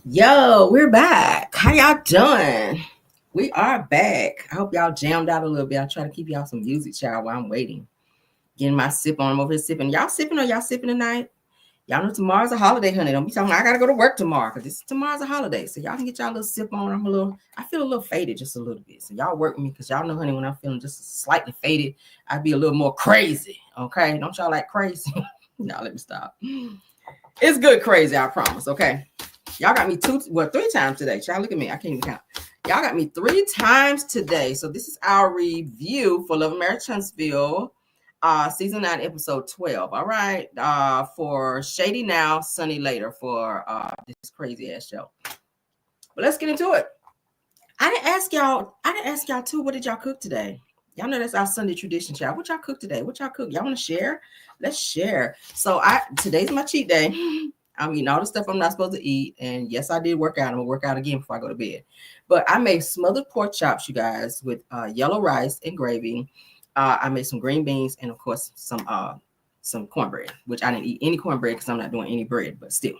Yo, we're back. How y'all doing? We are back. I hope y'all jammed out a little bit. I try to keep y'all some music, child, while I'm waiting. Getting my sip on. I'm over here sipping. Y'all sipping or y'all sipping tonight? Y'all know tomorrow's a holiday, honey. Don't be talking. I gotta go to work tomorrow because tomorrow's a holiday. So y'all can get y'all a little sip on. I feel a little faded just a little bit. So y'all work with me because y'all know, honey, when I'm feeling just slightly faded, I'd be a little more crazy. Okay, don't y'all like crazy? Y'all let me stop. It's good crazy, I promise. Okay. Y'all got me three times today. Y'all look at me. I can't even count. Y'all got me three times today. So this is our review for Love and Marriage Huntsville, season 9, episode 12. All right. For Shady now, Sunny later for this crazy ass show. But let's get into it. I didn't ask y'all too, what did y'all cook today? Y'all know that's our Sunday tradition, y'all. What y'all cook today? What y'all cook? Y'all want to share? Let's share. So today's my cheat day. I'm eating all the stuff I'm not supposed to eat. And yes, I did work out. I'm gonna work out again before I go to bed. But I made smothered pork chops, you guys, with yellow rice and gravy. I made some green beans and of course some cornbread, which I didn't eat any cornbread because I'm not doing any bread, but still.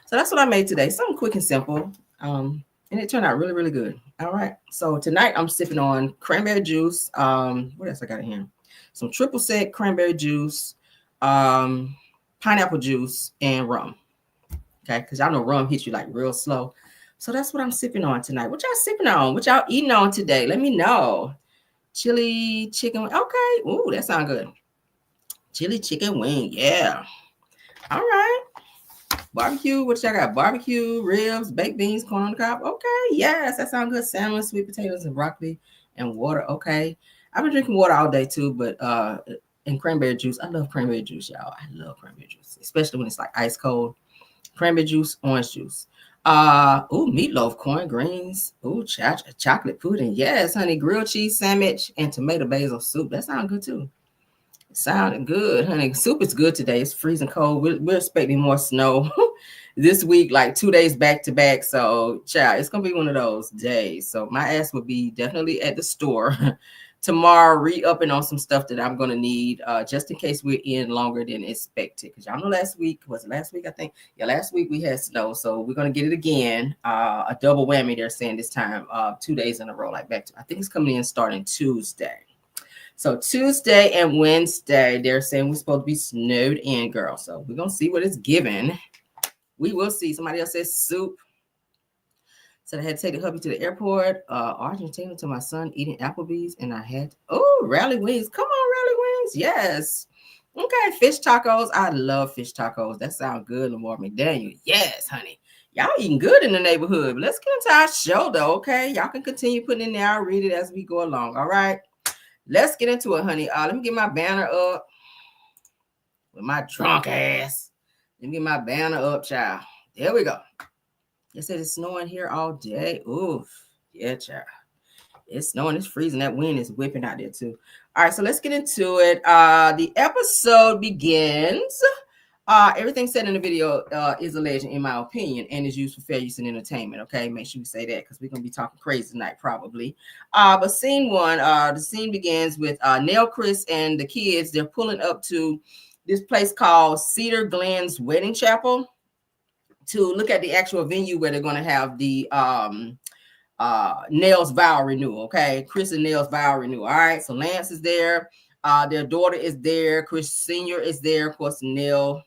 So that's what I made today. Something quick and simple. And it turned out really, really good. All right. So tonight I'm sipping on cranberry juice. What else I got in here? Some triple sec cranberry juice, pineapple juice, and rum. Okay, because y'all know rum hits you like real slow. So that's what I'm sipping on tonight. What y'all sipping on? What y'all eating on today? Let me know. Chili chicken. Okay. Ooh, that sounds good. Chili chicken wing. Yeah. All right. Barbecue. What y'all got? Barbecue, ribs, baked beans, corn on the cob. Okay. Yes, that sounds good. Salmon, sweet potatoes, and broccoli and water. Okay. I've been drinking water all day too, but and cranberry juice. I love cranberry juice, y'all. I love cranberry juice, especially when it's like ice cold. Cranberry juice, orange juice. Meatloaf, corn, greens. Chocolate pudding. Yes, honey, grilled cheese sandwich and tomato basil soup. That sounds good too. Sounded good, honey. Soup is good today. It's freezing cold. We're expecting more snow this week, like 2 days back to back. So, child, it's gonna be one of those days. So my ass will be definitely at the store tomorrow, re-upping on some stuff that I'm gonna need, just in case we're in longer than expected. Because y'all know last week, I think? Yeah, last week we had snow, so we're gonna get it again. A double whammy. They're saying this time, 2 days in a row, like back to. I think it's coming in starting Tuesday. So Tuesday and Wednesday, they're saying we're supposed to be snowed in, girl. So we're gonna see what it's given. We will see. Somebody else says soup. So I had to take the hubby to the airport, Argentina, to my son eating Applebee's, and I had rally wings. Come on, rally wings. Yes. Okay, fish tacos. I love fish tacos. That sounds good, Lamar McDaniel. Yes, honey. Y'all eating good in the neighborhood. But let's get into our show though, okay? Y'all can continue putting in there. I'll read it as we go along. All right. Let's get into it, honey. Let me get my banner up with my drunk ass. Let me get my banner up, child. There we go. It said it's snowing here all day. Oof. Yeah, child. It's snowing, it's freezing. That wind is whipping out there too. All right, so let's get into it. The episode begins. Everything said in the video is alleged, in my opinion, and is used for fair use and entertainment. Okay, make sure you say that because we're gonna be talking crazy tonight, probably. But scene one, the scene begins with Nell, Chris, and the kids. They're pulling up to this place called Cedar Glen's Wedding Chapel to look at the actual venue where they're gonna have the Nell's vow renewal. Okay, Chris and Nell's vow renewal. All right, so Lance is there. Their daughter is there. Chris Sr. is there. Of course, Nell.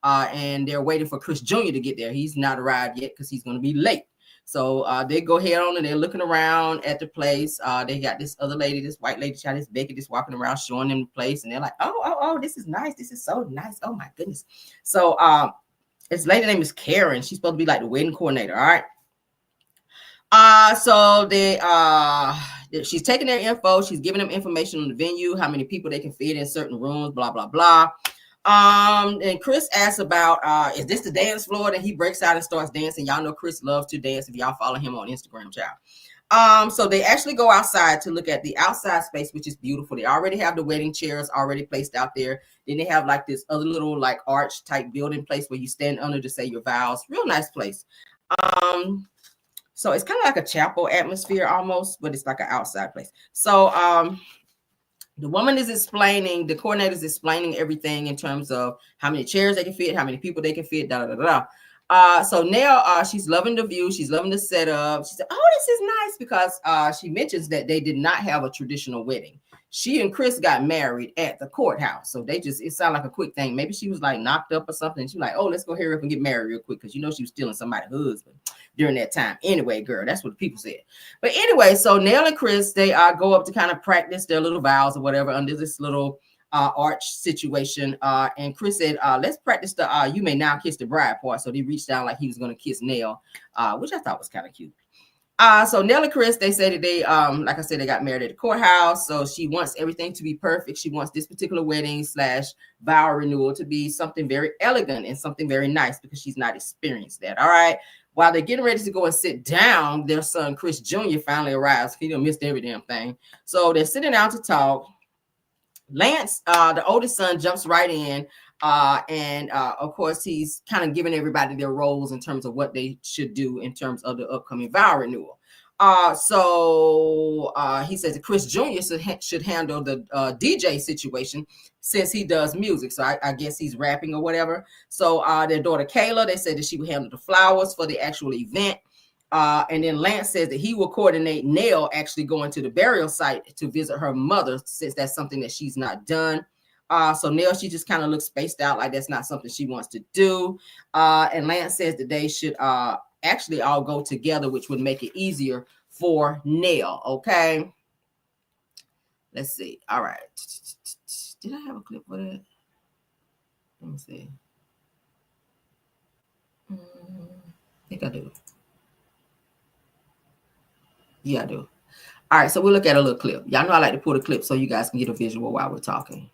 And they're waiting for Chris Jr. to get there. He's not arrived yet because he's going to be late. So they go ahead on and they're looking around at the place. They got this other lady, this white lady, this Becky, just walking around showing them the place. And they're like, oh, this is nice. This is so nice. Oh, my goodness. So this lady name is Karen. She's supposed to be like the wedding coordinator. All right. So she's taking their info. She's giving them information on the venue, how many people they can fit in certain rooms, blah, blah, blah. And Chris asks about, is this the dance floor? And he breaks out and starts dancing. Y'all know Chris loves to dance if y'all follow him on Instagram, child. So they actually go outside to look at the outside space, which is beautiful. They already have the wedding chairs already placed out there. Then they have like this other little like arch type building place where you stand under to say your vows. Real nice place. So it's kind of like a chapel atmosphere almost, but it's like an outside place. So the woman is explaining, the coordinator is explaining everything in terms of how many chairs they can fit, how many people they can fit, So now she's loving the view. She's loving the setup. She said, "Oh, this is nice," because she mentions that they did not have a traditional wedding. She and Chris got married at the courthouse. So it sounded like a quick thing. Maybe she was like knocked up or something. She was like, "Oh, let's go hurry up and get married real quick." Because she was stealing somebody's husband during that time. Anyway, girl, that's what the people said. But anyway, so Nell and Chris, they go up to kind of practice their little vows or whatever under this little arch situation. And Chris said, let's practice the "you may now kiss the bride" part. So he reached down like he was going to kiss Nell, which I thought was kind of cute. So Nell and Chris, they say that they, like I said, they got married at the courthouse. So she wants everything to be perfect. She wants this particular wedding / vow renewal to be something very elegant and something very nice because she's not experienced that. All right. While they're getting ready to go and sit down, their son, Chris Jr., finally arrives. He done missed every damn thing. So they're sitting down to talk. Lance, the oldest son, jumps right in. And of course, he's kind of giving everybody their roles in terms of what they should do in terms of the upcoming vow renewal. So he says that Chris Jr. should handle the DJ situation since he does music. So I guess he's rapping or whatever. So their daughter Kayla, they said that she would handle the flowers for the actual event. And then Lance says that he will coordinate Nell actually going to the burial site to visit her mother, since that's something that she's not done. So Nell, she just kind of looks spaced out, like that's not something she wants to do. And Lance says that they should actually all go together, which would make it easier for Nell. Okay. Let's see. All right. Did I have a clip for that? Let me see. I think I do. Yeah, I do. All right. So we'll look at a little clip. Y'all know I like to put a clip so you guys can get a visual while we're talking.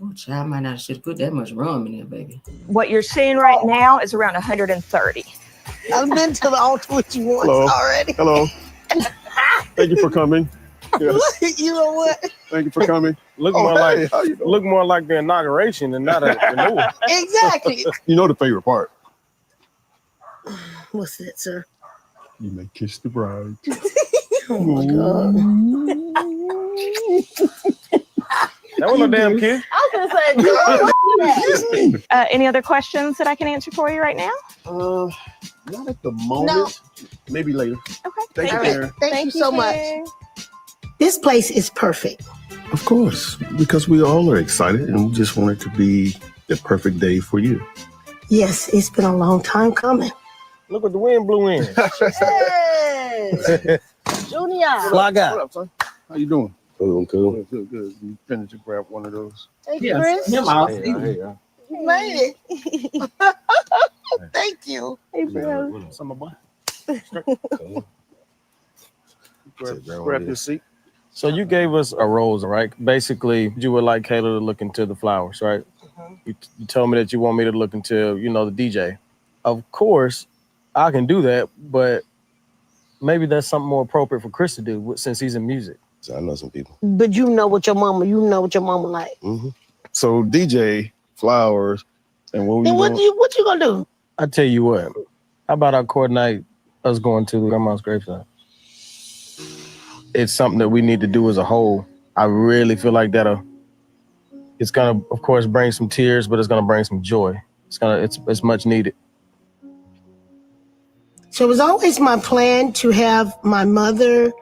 Oh, child, might not should put that much rum in there, baby. What you're seeing right now is around 130. I've been to the altar with you once already. Hello. Thank you for coming. Yes. You know what? Thank you for coming. Look more like the inauguration and not a renewal. Exactly. You know the favorite part. What's that, sir? You may kiss the bride. Oh my God. That was a damn kiss. I was gonna say, Any other questions that I can answer for you right now? Not at the moment. No. Maybe later. Okay. Thank you, Karen. Thank you so much. This place is perfect. Of course, because we all are excited and we just want it to be the perfect day for you. Yes, it's been a long time coming. Look what the wind blew in. Hey, Junior. Fly guy. What up, son? How you doing? Cool. Good. You finish to grab one of those. Thank you, Chris. Hey, You made it. Thank you. Hey, bro. Some of mine. Grab your seat. So you gave us a rose, right? Basically, you would like Kayla to look into the flowers, right? You told me that you want me to look into, the DJ. Of course, I can do that, but maybe that's something more appropriate for Chris to do since he's in music. So I know some people. But you know what your mama like. Mm-hmm. So DJ, flowers, and what Then what you gonna do? I tell you what, how about I coordinate us going to Grandma's gravesite? It's something that we need to do as a whole. I really feel like it's gonna, of course, bring some tears, but it's gonna bring some joy. It's much needed. So it was always my plan to have my mother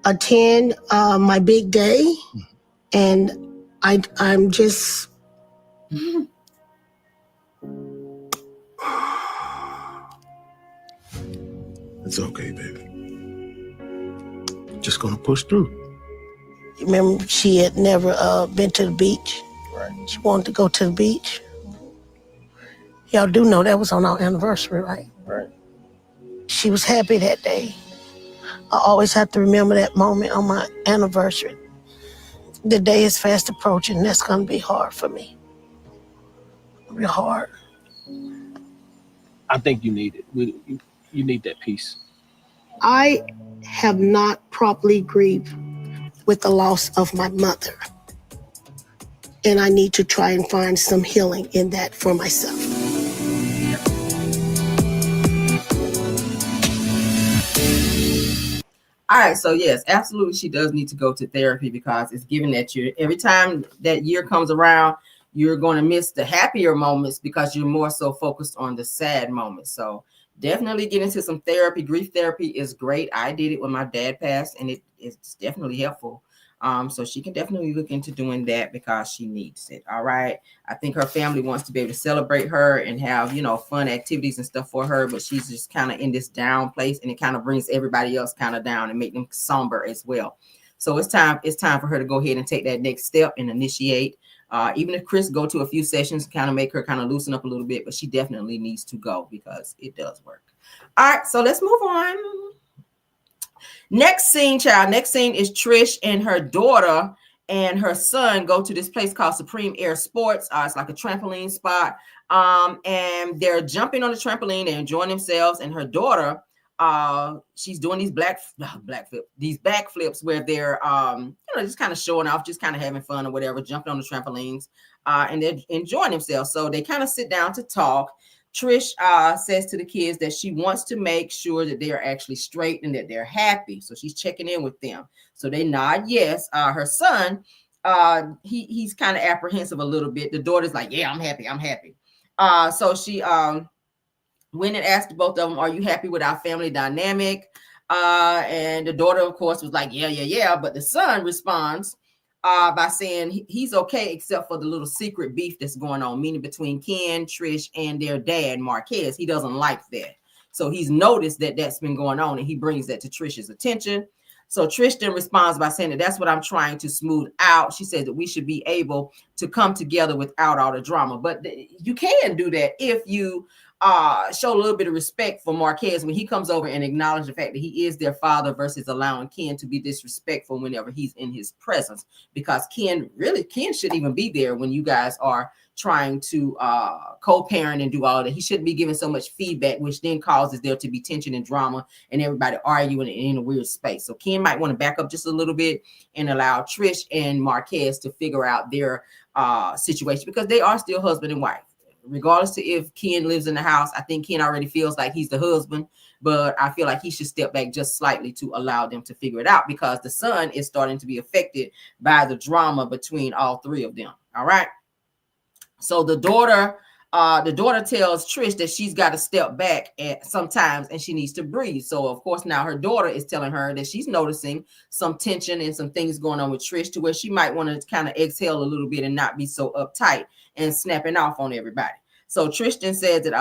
attend my big day, and I'm just It's okay, baby. Just gonna push through. remember she had never been to the beach. Right. She wanted to go to the beach. Y'all do know that was on our anniversary, right? Right. She was happy that day. I always have to remember that moment on my anniversary. The day is fast approaching. That's going to be hard for me. Real hard. I think you need it. You need that peace. I have not properly grieved with the loss of my mother. And I need to try and find some healing in that for myself. All right, so yes, absolutely, she does need to go to therapy because it's given that every time that year comes around, you're going to miss the happier moments because you're more so focused on the sad moments. So definitely get into some therapy. Grief therapy is great. I did it when my dad passed, and it's definitely helpful. So she can definitely look into doing that because she needs it. All right. I think her family wants to be able to celebrate her and have, fun activities and stuff for her, but she's just kind of in this down place, and it kind of brings everybody else kind of down and make them somber as well. So it's time for her to go ahead and take that next step and initiate. Even if Chris go to a few sessions, kind of make her kind of loosen up a little bit, but she definitely needs to go because it does work. All right, so let's move on. Next scene, child. Next scene is Trish and her daughter and her son go to this place called Supreme Air Sports. It's like a trampoline spot. And they're jumping on the trampoline. They're enjoying themselves. And her daughter, she's doing these backflips where they're, just kind of showing off, just kind of having fun or whatever, jumping on the trampolines. And they're enjoying themselves. So they kind of sit down to talk. Trish says to the kids that she wants to make sure that they are actually straight and that they're happy. So she's checking in with them. So they nod yes. Her son, he's kind of apprehensive a little bit. The daughter's like, yeah, I'm happy. So she went and asked both of them, are you happy with our family dynamic? And the daughter, of course, was like, yeah. But the son responds by saying he's okay, except for the little secret beef that's going on, meaning between Ken, Trish, and their dad, Marquez. He doesn't like that. So he's noticed that that's been going on, and he brings that to Trish's attention. So Trish then responds by saying that that's what I'm trying to smooth out. She said that we should be able to come together without all the drama. But you can do that if you show a little bit of respect for Marquez when he comes over and acknowledge the fact that he is their father versus allowing Ken to be disrespectful whenever he's in his presence, because Ken shouldn't even be there when you guys are trying to co-parent and do all that. He shouldn't be giving so much feedback, which then causes there to be tension and drama and everybody arguing in a weird space. So Ken might want to back up just a little bit and allow Trish and Marquez to figure out their situation, because they are still husband and wife. Regardless to if Ken lives in the house, I think Ken already feels like he's the husband, but I feel like he should step back just slightly to allow them to figure it out, because the son is starting to be affected by the drama between all three of them. All right. So the daughter tells Trish that she's got to step back sometimes and she needs to breathe. So of course now her daughter is telling her that she's noticing some tension and some things going on with Trish, to where she might want to kind of exhale a little bit and not be so uptight and snapping off on everybody. So Tristan says that,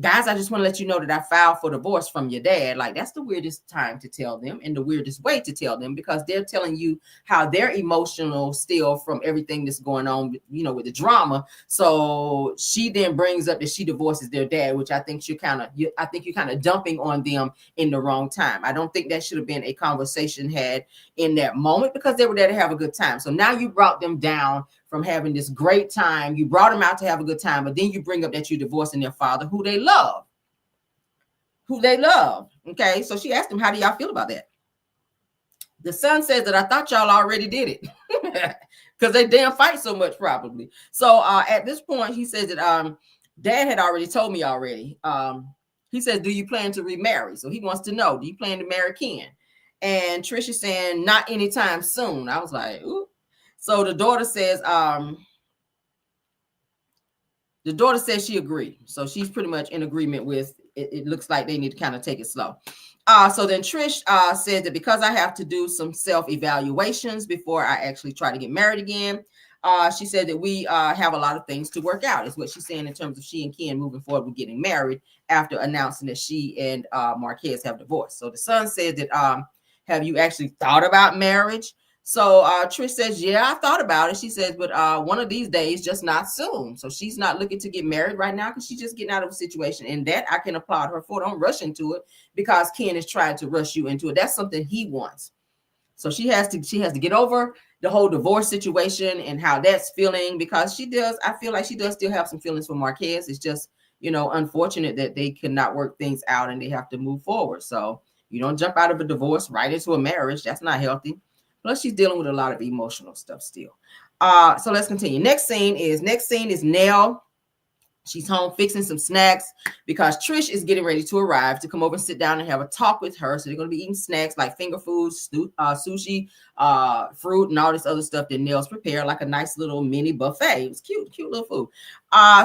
guys, I just want to let you know that I filed for divorce from your dad. Like, that's the weirdest time to tell them, and the weirdest way to tell them, because they're telling you how they're emotional still from everything that's going on, with the drama. So she then brings up that she divorces their dad, which I think you're kind of dumping on them in the wrong time. I don't think that should have been a conversation had in that moment, because they were there to have a good time. So now you brought them down from having this great time. You brought them out to have a good time, but then you bring up that you're divorcing their father, who they love. Okay, so she asked him, how do y'all feel about that? The son says that I thought y'all already did it, because they damn fight so much probably. So at this point, he says that dad had already told me already. He says, do you plan to remarry? So he wants to know, do you plan to marry Ken? And Trish is saying, not anytime soon. I was like, ooh. So the daughter says she agreed. So she's pretty much in agreement with it. It looks like they need to kind of take it slow. So then Trish said that because I have to do some self-evaluations before I actually try to get married again, she said that we have a lot of things to work out, is what she's saying, in terms of she and Ken moving forward with getting married after announcing that she and Marquez have divorced. So the son said that, have you actually thought about marriage? So Trish says, yeah, I thought about it. She says, but one of these days, just not soon. So she's not looking to get married right now, because she's just getting out of a situation. And that I can applaud her for. Don't rush into it, because Ken is trying to rush you into it. That's something he wants. So she has to get over the whole divorce situation and how that's feeling, because I feel like she does still have some feelings for Marquez. It's just, unfortunate that they cannot work things out and they have to move forward. So you don't jump out of a divorce right into a marriage. That's not healthy. Plus, she's dealing with a lot of emotional stuff still. So let's continue. Next scene is Nell She's home fixing some snacks because Trish is getting ready to arrive to come over and sit down and have a talk with her. So they're going to be eating snacks like finger foods, sushi, fruit, and all this other stuff that Nell's prepared, like a nice little mini buffet. It was cute little food.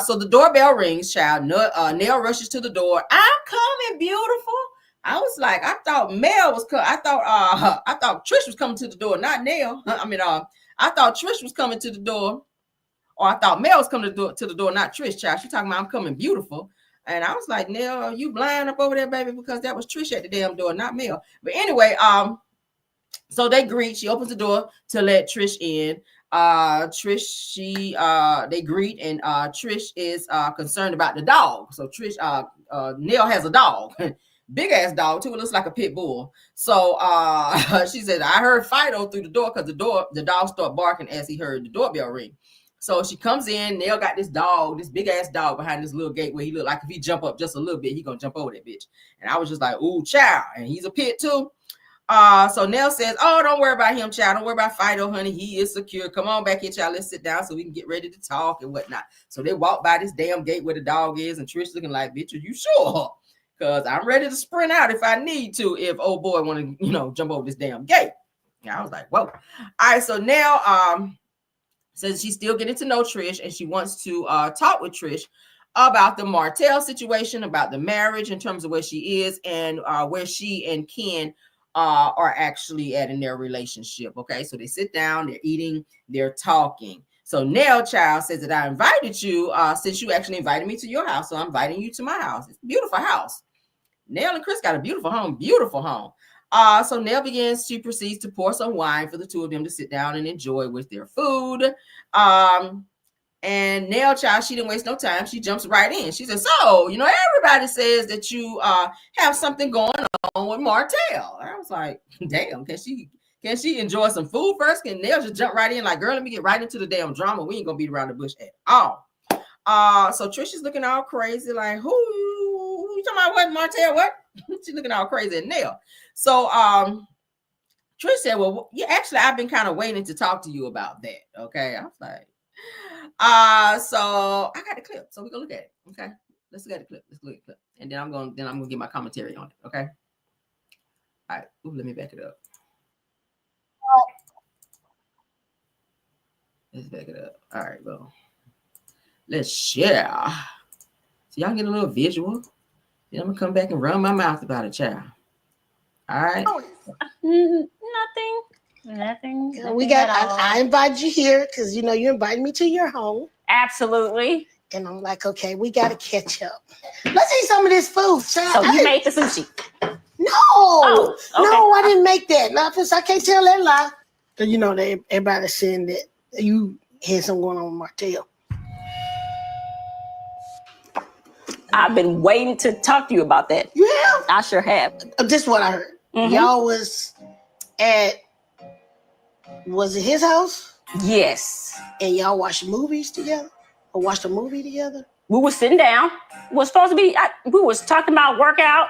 So the doorbell rings, child. Nell rushes to the door. I'm coming, beautiful. I was like, I thought Mel was coming. I thought Trish was coming to the door, not Nell. I thought Trish was coming to the door. Or I thought Mel was coming to the door, not Trish, child. She talking about I'm coming beautiful. And I was like, Nell, are you blind up over there, baby? Because that was Trish at the damn door, not Mel. But anyway, so they greet. She opens the door to let Trish in. They greet, and Trish is concerned about the dog. So Trish, Nell has a dog. Big ass dog too. It looks like a pit bull. So she said, I heard Fido through the door because the dog started barking as he heard the doorbell ring. So she comes in. Nell got this dog, this big ass dog behind this little gate where he looked like if he jump up just a little bit, he gonna jump over that bitch. And I was just like, ooh, child. And he's a pit too. So Nell says, oh, don't worry about him, child. Don't worry about Fido, honey. He is secure. Come on back here, child. Let's sit down so we can get ready to talk and whatnot. So they walk by this damn gate where the dog is, and Trish looking like, bitch, are you sure? Because I'm ready to sprint out if I need to, if old boy want to, jump over this damn gate. And I was like, whoa. All right, so Nell says she's still getting to know Trish, and she wants to talk with Trish about the Martel situation, about the marriage in terms of where she is and where she and Ken are actually at in their relationship. Okay, so they sit down, they're eating, they're talking. So Nell, child, says that I invited you since you actually invited me to your house. So I'm inviting you to my house. It's a beautiful house. Nell and Chris got a beautiful home, beautiful home. So Nell she proceeds to pour some wine for the two of them to sit down and enjoy with their food. And Nell, child, she didn't waste no time. She jumps right in. She says, so, everybody says that you have something going on with Martel. I was like, damn, can she enjoy some food first? Can Nell just jump right in like, girl, let me get right into the damn drama. We ain't gonna beat around the bush at all. So Trish is looking all crazy, like, who you talking about? What, Martel? What? She's looking all crazy at Nell. So Trish said, well, yeah, actually, I've been kind of waiting to talk to you about that. Okay. I was like, so I got the clip. So we're gonna look at it. Okay. Let's look at the clip. And then I'm gonna get my commentary on it. Okay. All right. Ooh, let me back it up. Let's back it up. All right, well. Let's share. So y'all get a little visual. Then I'm gonna come back and run my mouth about it, child. All right. Nothing. We got. I invited you here because you invited me to your home. Absolutely. And I'm like, okay, we got to catch up. Let's eat some of this food, child. So you made the sushi? No, oh, okay. No, I didn't make that. Nothing. I can't tell that lie. Everybody's saying that you had something going on with Martel. I've been waiting to talk to you about that. You have? I sure have. This is what I heard. Mm-hmm. Y'all was it his house? Yes. And y'all watched movies together? Or watched a movie together? We were sitting down. We was supposed to be, we was talking about workout.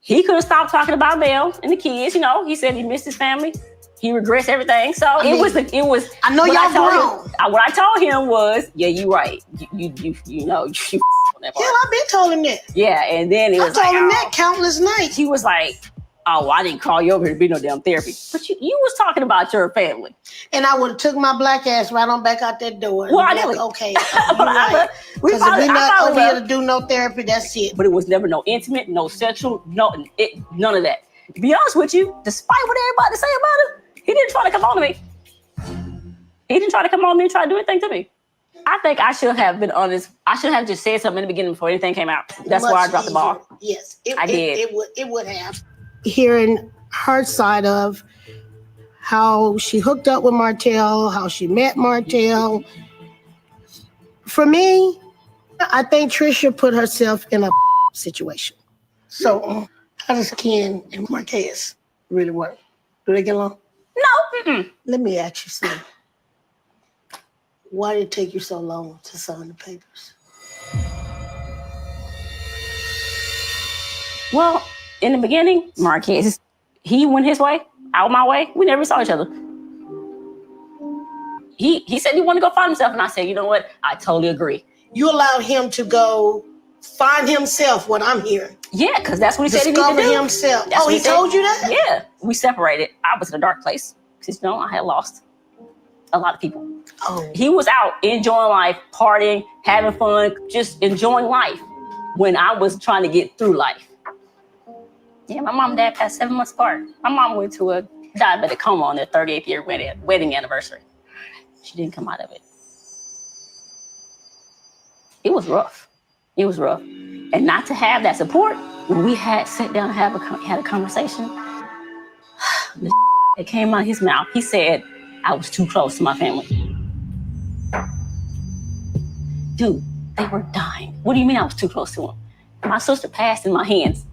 He couldn't stop talking about Belle and the kids. He said he missed his family. He regrets everything. So it was. I know y'all grown. What I told him was, yeah, you right. You on that part. Yeah, I've been told him that. Yeah, and then it was I told him that countless nights. He was like, oh, I didn't call you over here to be no damn therapy. But you was talking about your family. And I would have took my black ass right on back out that door. Well, I did. Like, okay. Because if we're not over here to do no therapy, that's it. But it was never no intimate, no sexual, none of that. To be honest with you, despite what everybody say about it, he didn't try to come on to me. He didn't try to come on to me and try to do anything to me. I think I should have been honest. I should have just said something in the beginning before anything came out. That's why I dropped the ball. Yes, I did. It would have. Hearing her side of how she hooked up with Martel, how she met Martel. For me, I think Trisha put herself in a situation. So how does Ken and Marquez really work? Do they get along? No. Mm-mm. Let me ask you something. Why did it take you so long to sign the papers? Well, in the beginning, Marquez, he went his way, out my way. We never saw each other. He said he wanted to go find himself, and I said, you know what? I totally agree. You allowed him to go find himself, what I'm hearing. Yeah, because that's what he said he needed to Discover do. himself. That's what He told you that? Yeah, we separated. I was in a dark place. Because, you know, I had lost a lot of people. Oh. He was out enjoying life, partying, having fun, just enjoying life when I was trying to get through life. Yeah, my mom and dad passed 7 months apart. My mom went to a diabetic coma on their 38th year wedding anniversary. She didn't come out of it. It was rough. It was rough. And not to have that support, when we had sat down and had a conversation, the that came out of his mouth, he said, I was too close to my family. Dude, they were dying. What do you mean I was too close to them? My sister passed in my hands.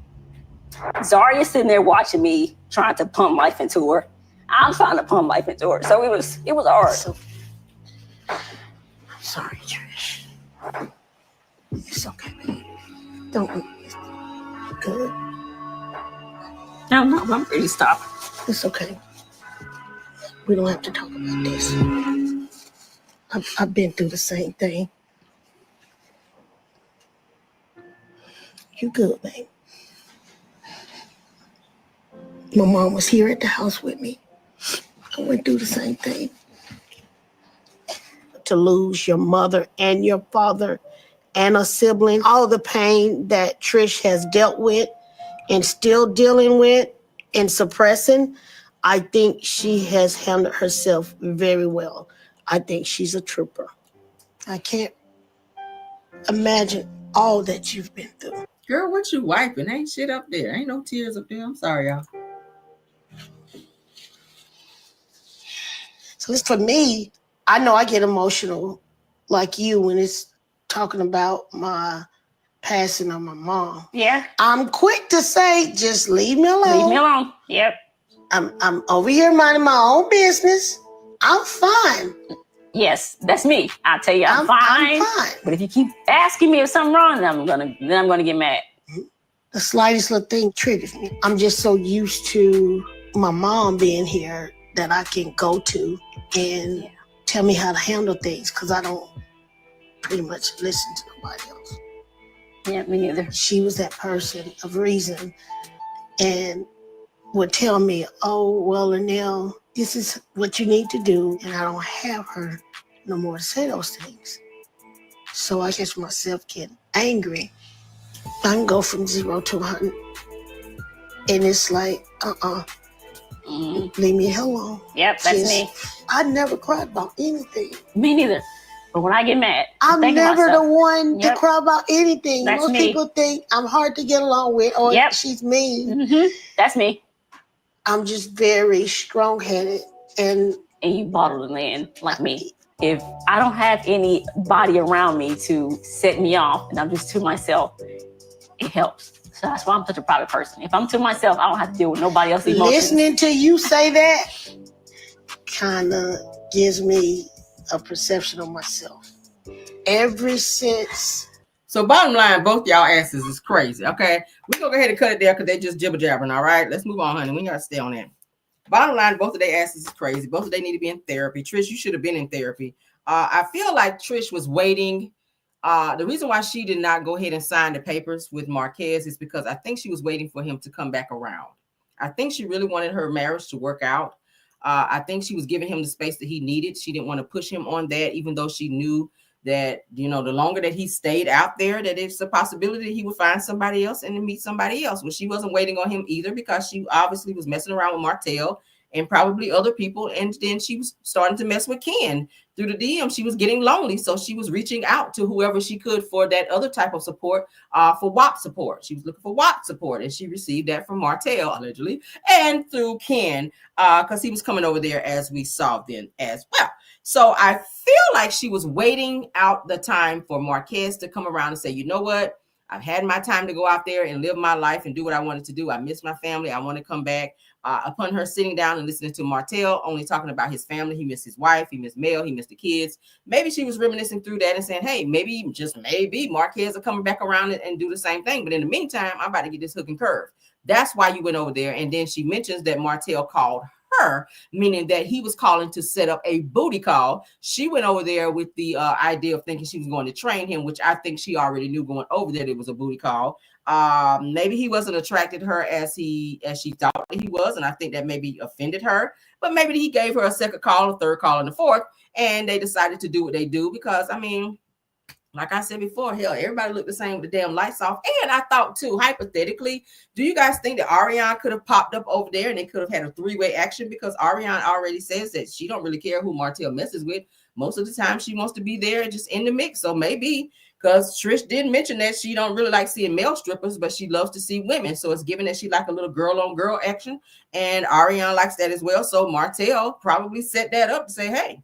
Zaria's sitting there watching me, trying to pump life into her. I'm trying to pump life into her. So it was hard. I'm sorry, Trish. It's okay, baby. Don't. Good. No, I'm ready to stop. It's okay. We don't have to talk about this. I've been through the same thing. You good, babe? My mom was here at the house with me. I went through the same thing. To lose your mother and your father and a sibling, all the pain that Trish has dealt with and still dealing with and suppressing, I think she has handled herself very well. I think she's a trooper. I can't imagine all that you've been through. Girl, what you wiping? Ain't shit up there. Ain't no tears up there. I'm sorry, y'all. So it's for me, I know I get emotional like you when it's talking about my passing of my mom. Yeah. I'm quick to say, just leave me alone. Leave me alone. Yep. I'm over here minding my own business. I'm fine. Yes, that's me. I tell you, I'm fine. I'm fine. But if you keep asking me if something wrong, then I'm gonna get mad. The slightest little thing triggers me. I'm just so used to my mom being here that I can go to and tell me how to handle things, because I don't pretty much listen to nobody else. Yeah, me neither. She was that person of reason and would tell me, oh, well, Linnell, this is what you need to do. And I don't have her no more to say those things. So I catch myself getting angry. I can go from 0 to 100. And it's like, leave me alone. Yep, that's me. I never cried about anything. Me neither. But when I get mad, I'm never the one to cry about anything. That's Most me. people think I'm hard to get along with, or she's mean. Mm-hmm. That's me. I'm just very strong-headed. And you bottle it in like me. If I don't have anybody around me to set me off and I'm just to myself, it helps. So that's why I'm such a private person. If I'm to myself, I don't have to deal with nobody else's emotions. Listening to you say that kind of gives me a perception of myself. Ever since. So bottom line, both y'all asses is crazy, okay? We're going to go ahead and cut it there because they just jibber-jabbering, all right? Let's move on, honey. We got to stay on that. Bottom line, both of their asses is crazy. Both of they need to be in therapy. Trish, you should have been in therapy. I feel like Trish was waiting. The reason why she did not go ahead and sign the papers with Marquez is because I think she was waiting for him to come back around. I think she really wanted her marriage to work out. I think she was giving him the space that he needed. She didn't want to push him on that, even though she knew that, you know, the longer that he stayed out there, that it's a possibility that he would find somebody else and meet somebody else. Well, she wasn't waiting on him either because she obviously was messing around with Martel and probably other people. And then she was starting to mess with Ken through the DM. She was getting lonely. So she was reaching out to whoever she could for that other type of support, for WAP support. She was looking for WAP support, and she received that from Martel, allegedly, and through Ken, because he was coming over there, as we saw then as well. So I feel like she was waiting out the time for Marquez to come around and say, you know what? I've had my time to go out there and live my life and do what I wanted to do. I miss my family. I want to come back. Upon her sitting down and listening to Martel, only talking about his family, he missed his wife, he missed Mel, he missed the kids. Maybe she was reminiscing through that and saying, hey, maybe, just maybe, Marquez are coming back around and do the same thing. But in the meantime, I'm about to get this hook and curve. That's why you went over there. And then she mentions that Martel called her, meaning that he was calling to set up a booty call. She went over there with the idea of thinking she was going to train him, which I think she already knew going over there it was a booty call. Maybe he wasn't attracted to her as she thought he was, and I think that maybe offended her. But maybe he gave her a second call, a third call, and a fourth, and they decided to do what they do because, I mean, like I said before, hell, everybody looked the same with the damn lights off. And I thought too, hypothetically, do you guys think that Ariane could have popped up over there and they could have had a three-way action? Because Ariane already says that she don't really care who Martel messes with. Most of the time she wants to be there just in the mix. So maybe, because Trish did mention that she don't really like seeing male strippers, but she loves to see women. So it's given that she like a little girl on girl action. And Ariane likes that as well. So Martel probably set that up to say, hey,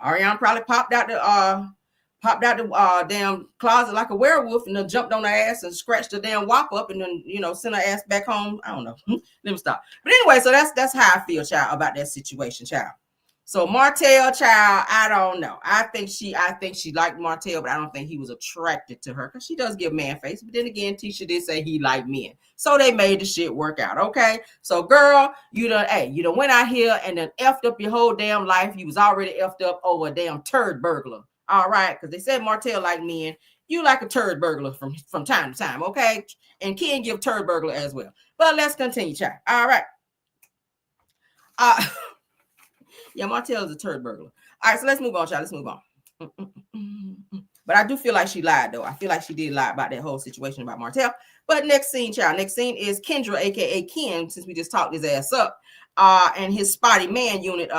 Ariane probably popped out the damn closet like a werewolf and then jumped on her ass and scratched her damn wop up and then, you know, sent her ass back home. I don't know. Let me stop. But anyway, so that's how I feel, child, about that situation, child. So Martel, child, I don't know. I think she liked Martel, but I don't think he was attracted to her because she does give man face. But then again, Tisha did say he liked men. So they made the shit work out. Okay. So girl, you done went out here and then effed up your whole damn life. You was already effed up over a damn turd burglar. All right, because they said Martel like men. You like a turd burglar from time to time, okay? And Ken give turd burglar as well. But let's continue, child. All right. Yeah, Martel is a turd burglar. All right, so let's move on, child. Let's move on. But I do feel like she lied, though. I feel like she did lie about that whole situation about Martel. But next scene, child. Next scene is Kendra, a.k.a. Ken, since we just talked his ass up. And his spotty man unit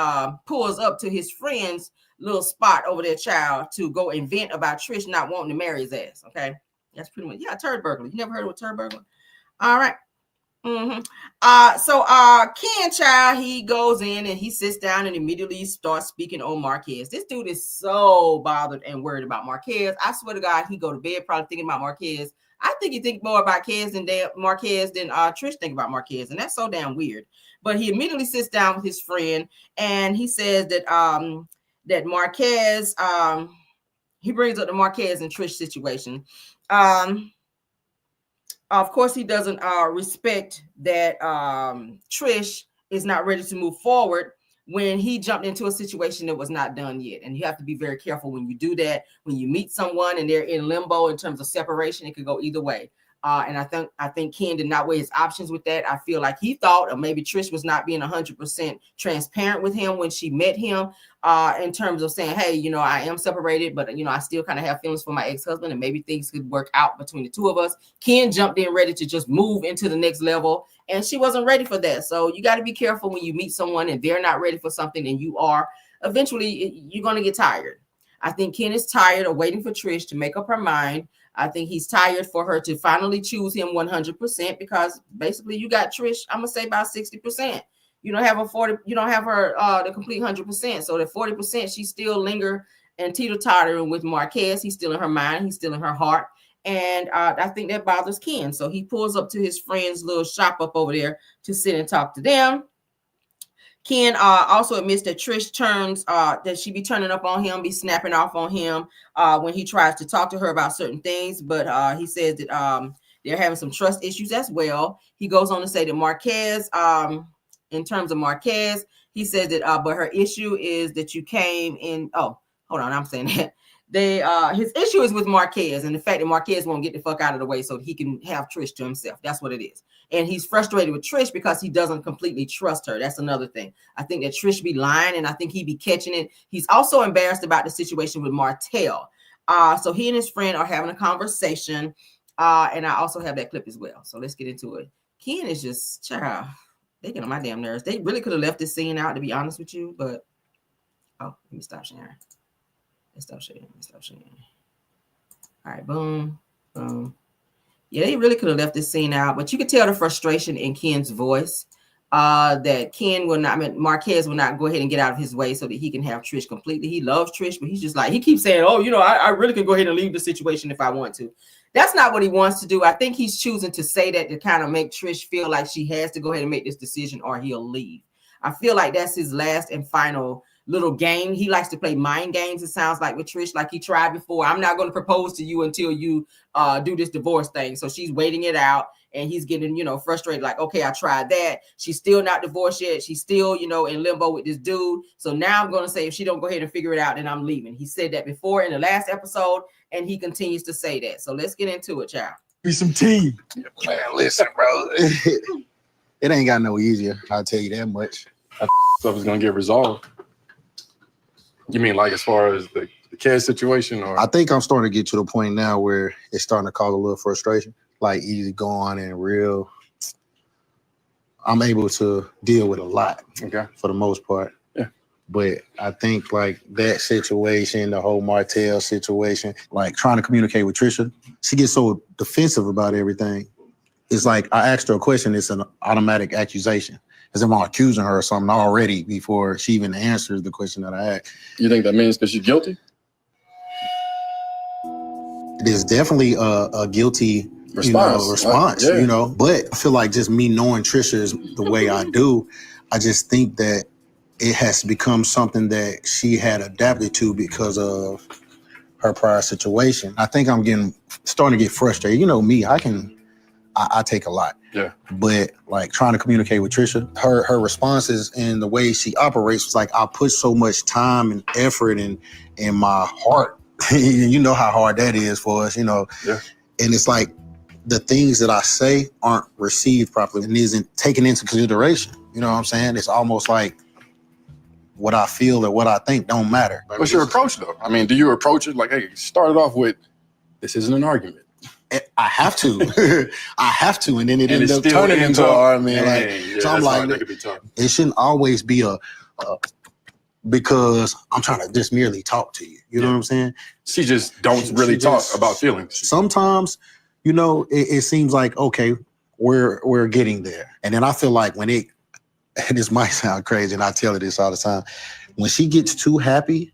pulls up to his friend's little spot over there, child, to go and vent about Trish not wanting to marry his ass. Okay, that's pretty much, yeah, turd burglar. You never heard of a turd burglar? All right. So Ken, child, he goes in and he sits down and immediately starts speaking on Marquez. This dude is so bothered and worried about Marquez. I swear to God, he go to bed probably thinking about Marquez. I think he think more about Marquez than Trish think about Marquez, and that's so damn weird. But he immediately sits down with his friend and he says that Marquez, he brings up the Marquez and Trish situation. Of course, he doesn't respect that Trish is not ready to move forward when he jumped into a situation that was not done yet. And you have to be very careful when you do that. When you meet someone and they're in limbo in terms of separation, it could go either way. And I think Ken did not weigh his options with that. I feel like he thought, or maybe Trish was not being 100% transparent with him when she met him, in terms of saying, hey, you know, I am separated, but, you know, I still kind of have feelings for my ex-husband and maybe things could work out between the two of us. Ken jumped in ready to just move into the next level, and she wasn't ready for that. So you got to be careful when you meet someone and they're not ready for something and you are. Eventually, you're going to get tired. I think Ken is tired of waiting for Trish to make up her mind. I think he's tired for her to finally choose him 100% because basically you got Trish, I'm gonna say about 60%. You don't have her the complete 100%. So the 40%, she's still linger and teeter-tottering with Marquez. He's still in her mind, he's still in her heart. And I think that bothers Ken. So he pulls up to his friend's little shop up over there to sit and talk to them. Ken also admits that Trish that she be turning up on him, be snapping off on him when he tries to talk to her about certain things. But he says that they're having some trust issues as well. He goes on to say that Marquez, in terms of Marquez, he says that, but her issue is that you came in. Oh, hold on, I'm saying that. His issue is with Marquez and the fact that Marquez won't get the fuck out of the way so he can have Trish to himself. That's what it is. And he's frustrated with Trish because he doesn't completely trust her. That's another thing. I think that Trish be lying and I think he be catching it. He's also embarrassed about the situation with Martel. So he and his friend are having a conversation. And I also have that clip as well. So let's get into it. Ken is just, child, they get on my damn nerves. They really could have left this scene out, to be honest with you. But, oh, let me stop sharing. Let's stop sharing. All right, boom, boom. Yeah, they really could have left this scene out, but you could tell the frustration in Ken's voice that Marquez will not go ahead and get out of his way so that he can have Trish completely. He loves Trish, but he's just like, he keeps saying, oh, you know, I really could go ahead and leave the situation if I want to. That's not what he wants to do. I think he's choosing to say that to kind of make Trish feel like she has to go ahead and make this decision or he'll leave. I feel like that's his last and final little game. He likes to play mind games, it sounds like, with Trish, like he tried before. I'm not going to propose to you until you do this divorce thing. So she's waiting it out, and he's getting, frustrated, like, okay, I tried that. She's still not divorced yet. She's still, in limbo with this dude. So now I'm going to say, if she don't go ahead and figure it out, then I'm leaving. He said that before in the last episode, and he continues to say that. So let's get into it, child. Be some tea. Man, listen, bro. It ain't got no easier. I'll tell you that much. Stuff is gonna get resolved. You mean like as far as the kid situation, or? I think I'm starting to get to the point now where it's starting to cause a little frustration. Like easy going and real. I'm able to deal with a lot. Okay. For the most part. Yeah. But I think like that situation, the whole Martel situation, like trying to communicate with Trisha, she gets so defensive about everything. It's like I asked her a question, it's an automatic accusation. As if I'm accusing her of something already before she even answers the question that I asked. You think that means because she's guilty? There's definitely a guilty response, yeah. But I feel like just me knowing Trisha is the way I do, I just think that it has become something that she had adapted to because of her prior situation. I think I'm starting to get frustrated. You know me, I take a lot. Yeah. But like trying to communicate with Trisha, her responses and the way she operates was like I put so much time and effort in my heart. You know how hard that is for us, Yeah. And it's like the things that I say aren't received properly and isn't taken into consideration. You know what I'm saying? It's almost like what I feel or what I think don't matter. What's your approach though? I mean, do you approach it like, hey, start it off with, this isn't an argument? I have to. I have to. And then it ends up turning into an argument. So I'm like, it shouldn't always be because I'm trying to just merely talk to you. You know what I'm saying? She just don't really talk about feelings. Sometimes, it seems like, okay, we're getting there. And then I feel like when and this might sound crazy, and I tell her this all the time, when she gets too happy,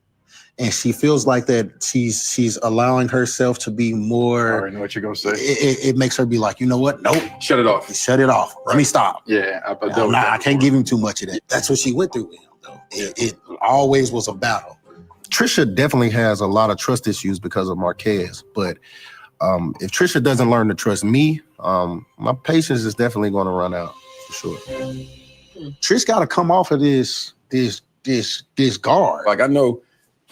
and she feels like that she's allowing herself to be more. I already know what you're gonna say. It makes her be like, you know what? Nope. Shut it off. Shut it off. Let me stop. Yeah. I can't give him too much of that. That's what she went through with him, though. It always was a battle. Trisha definitely has a lot of trust issues because of Marquez. But if Trisha doesn't learn to trust me, my patience is definitely going to run out for sure. Trish got to come off of this guard. Like I know.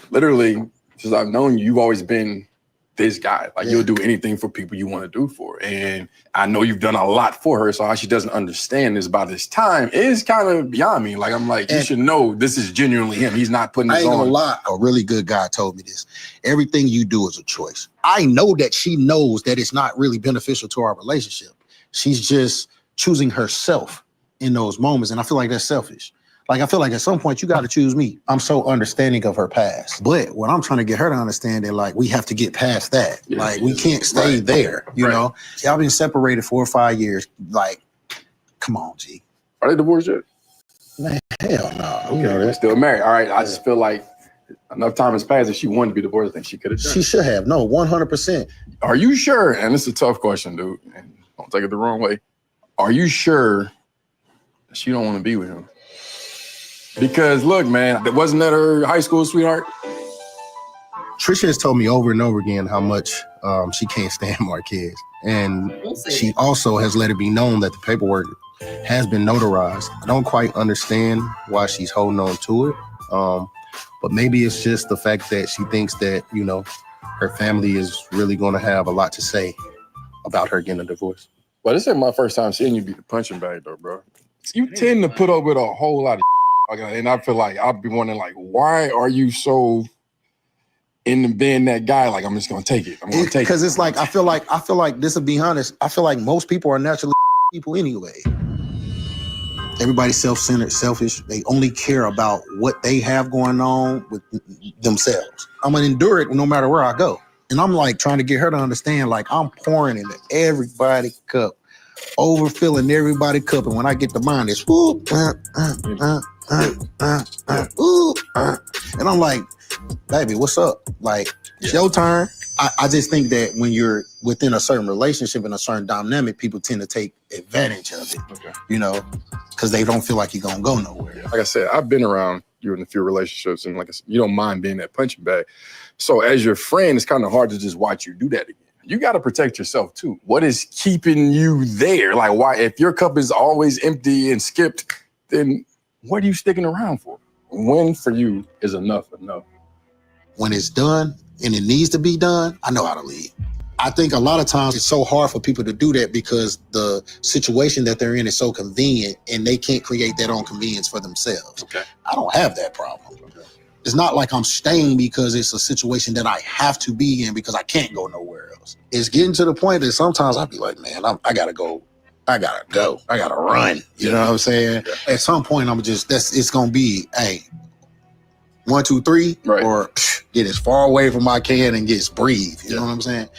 Literally, since I've known you, you've always been this guy. Like you'll do anything for people you want to do for. And I know you've done a lot for her. So how she doesn't understand this by this time is kind of beyond me. Like I'm like, you should know this is genuinely him. He's not putting this on. I ain't gonna lie. A really good guy told me this. Everything you do is a choice. I know that she knows that it's not really beneficial to our relationship. She's just choosing herself in those moments. And I feel like that's selfish. Like, I feel like at some point you got to choose me. I'm so understanding of her past. But what I'm trying to get her to understand that, like, we have to get past that. Yeah, like, we can't stay there, you know? Y'all been separated 4 or 5 years. Like, come on, G. Are they divorced yet? Man, hell no. Okay, they're still married. All right, I just feel like enough time has passed. If she wanted to be divorced, I think she could have done. She should have. No, 100%. Are you sure? And this is a tough question, dude. And don't take it the wrong way. Are you sure that she don't want to be with him? Because look, man, wasn't that her high school sweetheart? Trisha has told me over and over again how much she can't stand Marquez. And she also has let it be known that the paperwork has been notarized. I don't quite understand why she's holding on to it. But maybe it's just the fact that she thinks that, you know, her family is really going to have a lot to say about her getting a divorce. Well, this ain't my first time seeing you be the punching bag, though, bro. You tend to put up with a whole lot of and I feel like I'll be wondering, like, why are you so into being that guy? Like, I'm just gonna take it. I'm gonna take it. Because it's like I feel like this, to be honest, I feel like most people are naturally people anyway. Everybody's self-centered, selfish. They only care about what they have going on with themselves. I'm gonna endure it no matter where I go. And I'm like trying to get her to understand, like, I'm pouring into everybody's cup, overfilling everybody's cup. And when I get to mine, it's whoop, and I'm like, baby, what's up? Like, it's your turn. I just think that when you're within a certain relationship and a certain dynamic, people tend to take advantage of it, you know, because they don't feel like you're going to go nowhere. Like I said, I've been around you're in a few relationships, and like I said, you don't mind being that punching bag. So as your friend, it's kind of hard to just watch you do that again. You got to protect yourself too. What is keeping you there? Like, why, if your cup is always empty and skipped, then what are you sticking around for? When for you is enough. When it's done and it needs to be done, I know how to leave. I think a lot of times it's so hard for people to do that because the situation that they're in is so convenient and they can't create that own convenience for themselves. Okay. I don't have that problem. Okay. It's not like I'm staying because it's a situation that I have to be in because I can't go nowhere else. It's getting to the point that sometimes I'll be like, man, I gotta go. I gotta run. You know what I'm saying? Yeah. At some point, it's gonna be, hey, 1, 2, 3, right. Or get as far away from I can and just breathe. You know what I'm saying?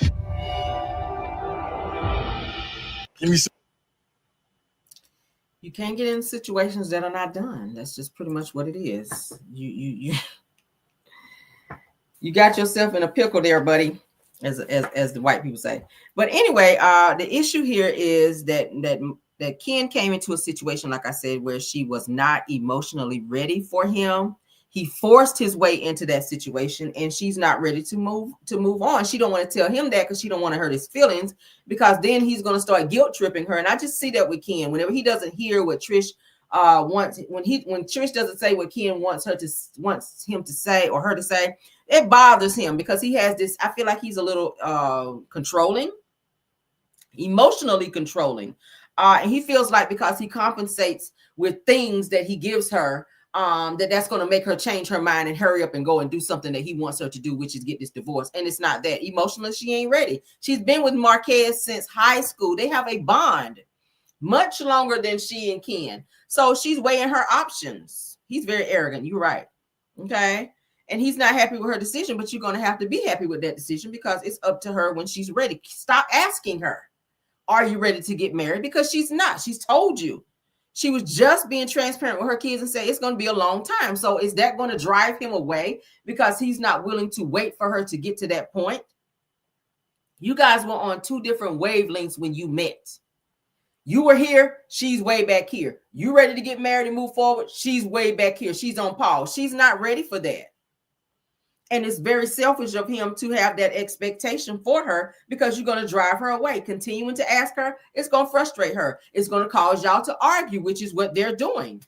You can't get in situations that are not done. That's just pretty much what it is. You got yourself in a pickle there, buddy, as the white people say. But anyway, the issue here is that Ken came into a situation, like I said, where she was not emotionally ready for him. He forced his way into that situation, and she's not ready to move on. She don't want to tell him that because she don't want to hurt his feelings, because then he's going to start guilt tripping her. And I just see that with Ken. Whenever he doesn't hear what Trish wants, when Trish doesn't say what Ken wants him to say or her to say, it bothers him because he has this. I feel like he's a little controlling, emotionally controlling, and he feels like because he compensates with things that he gives her, that's going to make her change her mind and hurry up and go and do something that he wants her to do, which is get this divorce. And it's not that. Emotionally, she ain't ready. She's been with Marquez since high school. They have a bond much longer than she and Ken. So she's weighing her options. He's very arrogant. You're right. Okay. And he's not happy with her decision, but you're going to have to be happy with that decision because it's up to her when she's ready. Stop asking her, are you ready to get married? Because she's not. She's told you. She was just being transparent with her kids and say it's going to be a long time. So is that going to drive him away because he's not willing to wait for her to get to that point? You guys were on two different wavelengths when you met. You were here. She's way back here. You ready to get married and move forward? She's way back here. She's on pause. She's not ready for that. And it's very selfish of him to have that expectation for her because you're going to drive her away. Continuing to ask her, it's going to frustrate her. It's going to cause y'all to argue, which is what they're doing.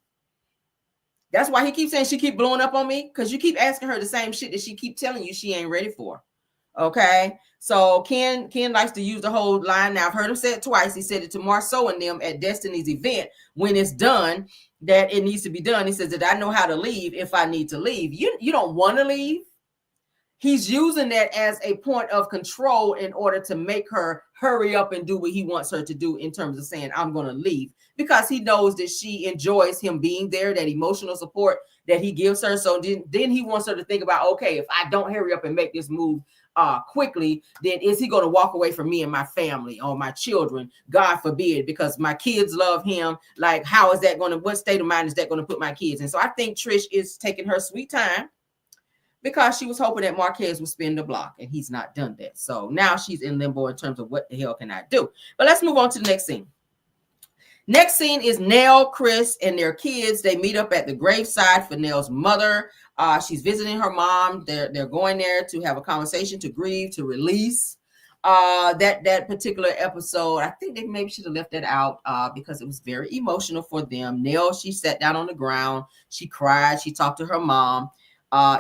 That's why he keeps saying she keep blowing up on me, because you keep asking her the same shit that she keep telling you she ain't ready for. Okay? So Ken likes to use the whole line. Now, I've heard him say it twice. He said it to Marceau and them at Destiny's event. When it's done, that it needs to be done. He says that I know how to leave if I need to leave. You don't want to leave. He's using that as a point of control in order to make her hurry up and do what he wants her to do in terms of saying, I'm going to leave, because he knows that she enjoys him being there, that emotional support that he gives her. So then he wants her to think about, okay, if I don't hurry up and make this move quickly, then is he going to walk away from me and my family or my children? God forbid, because my kids love him. Like, how is that going to, what state of mind is that going to put my kids in? So I think Trish is taking her sweet time, because she was hoping that Marquez would spin the block, and he's not done that. So now she's in limbo in terms of what the hell can I do? But let's move on to the next scene. Next scene is Nell, Chris, and their kids. They meet up at the graveside for Nell's mother. She's visiting her mom. They're going there to have a conversation, to grieve, to release. That particular episode, I think they maybe should have left that out because it was very emotional for them. Nell, she sat down on the ground. She cried. She talked to her mom.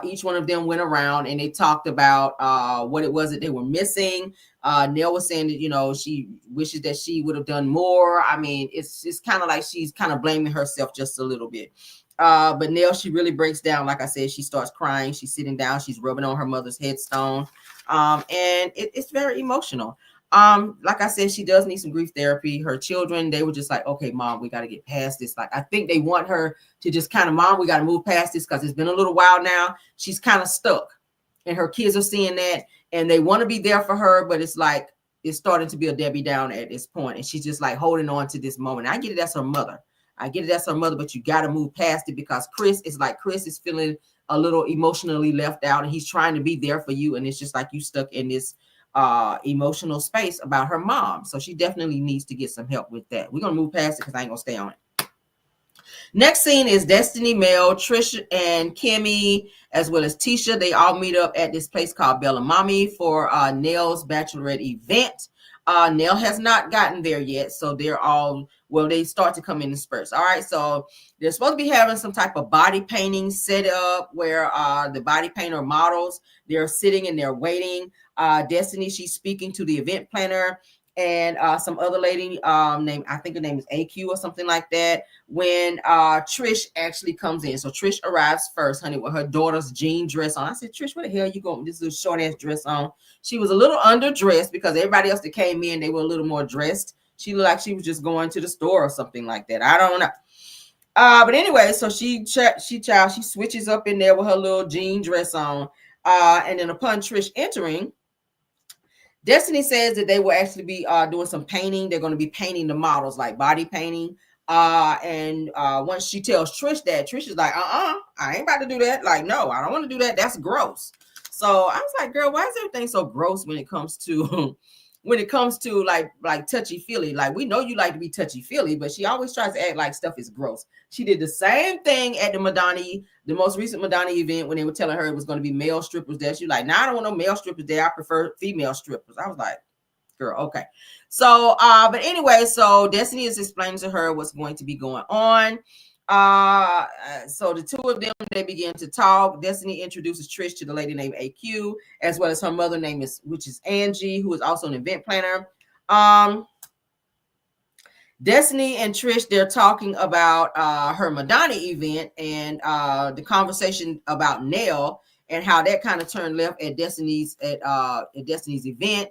Each one of them went around and they talked about what it was that they were missing. Nell was saying that, she wishes that she would have done more. I mean, it's kind of like she's kind of blaming herself just a little bit. But Nell, she really breaks down. Like I said, she starts crying. She's sitting down. She's rubbing on her mother's headstone. And it's very emotional. Like I said, she does need some grief therapy. Her children, they were just like, okay, Mom, we got to get past this. Like, I think they want her to just kind of, Mom, we got to move past this because it's been a little while now. She's kind of stuck, and her kids are seeing that, and they want to be there for her, but it's like, it's starting to be a Debbie Downer at this point, and she's just like holding on to this moment. I get it, that's her mother. But you got to move past it, because Chris is feeling a little emotionally left out, and he's trying to be there for you, and it's just like you stuck in this emotional space about her mom. So she definitely needs to get some help with that. We're gonna move past it because I ain't gonna stay on it. Next scene is Destiny, Mel, Trish, and Kimmy, as well as Tisha. They all meet up at this place called Bella Mommy for Nell's Bachelorette event. Nell has not gotten there yet, so they're all, well, they start to come in spurts. All right, so they're supposed to be having some type of body painting set up where the body painter models, they're sitting and they're waiting. Destiny, she's speaking to the event planner, and some other lady named, I think her name is AQ or something like that, when Trish actually comes in. So Trish arrives first, honey, with her daughter's jean dress on. I said, Trish, what the hell you going with this little short ass dress on? She was a little underdressed because everybody else that came in, they were a little more dressed. She looked like she was just going to the store or something like that. I don't know. But anyway, so she switches up in there with her little jean dress on. And then upon Trish entering, Destiny says that they will actually be doing some painting. They're going to be painting the models, like body painting. And once she tells Trish that, Trish is like, I ain't about to do that. Like, no, I don't want to do that. That's gross. So I was like, girl, why is everything so gross when it comes to like touchy-feely? Like, we know you like to be touchy-feely, but she always tries to act like stuff is gross. She did the same thing at the most recent Madonna event, when they were telling her it was going to be male strippers there. She was like, I don't want no male strippers there. I prefer female strippers. I was like, girl, okay. So, but anyway, so Destiny is explaining to her what's going to be going on. So the two of them, they begin to talk. Destiny introduces Trish to the lady named AQ, as well as her mother name which is Angie, who is also an event planner. Destiny and Trish, they're talking about her Madonna event and the conversation about Nell and how that kind of turned left at Destiny's event.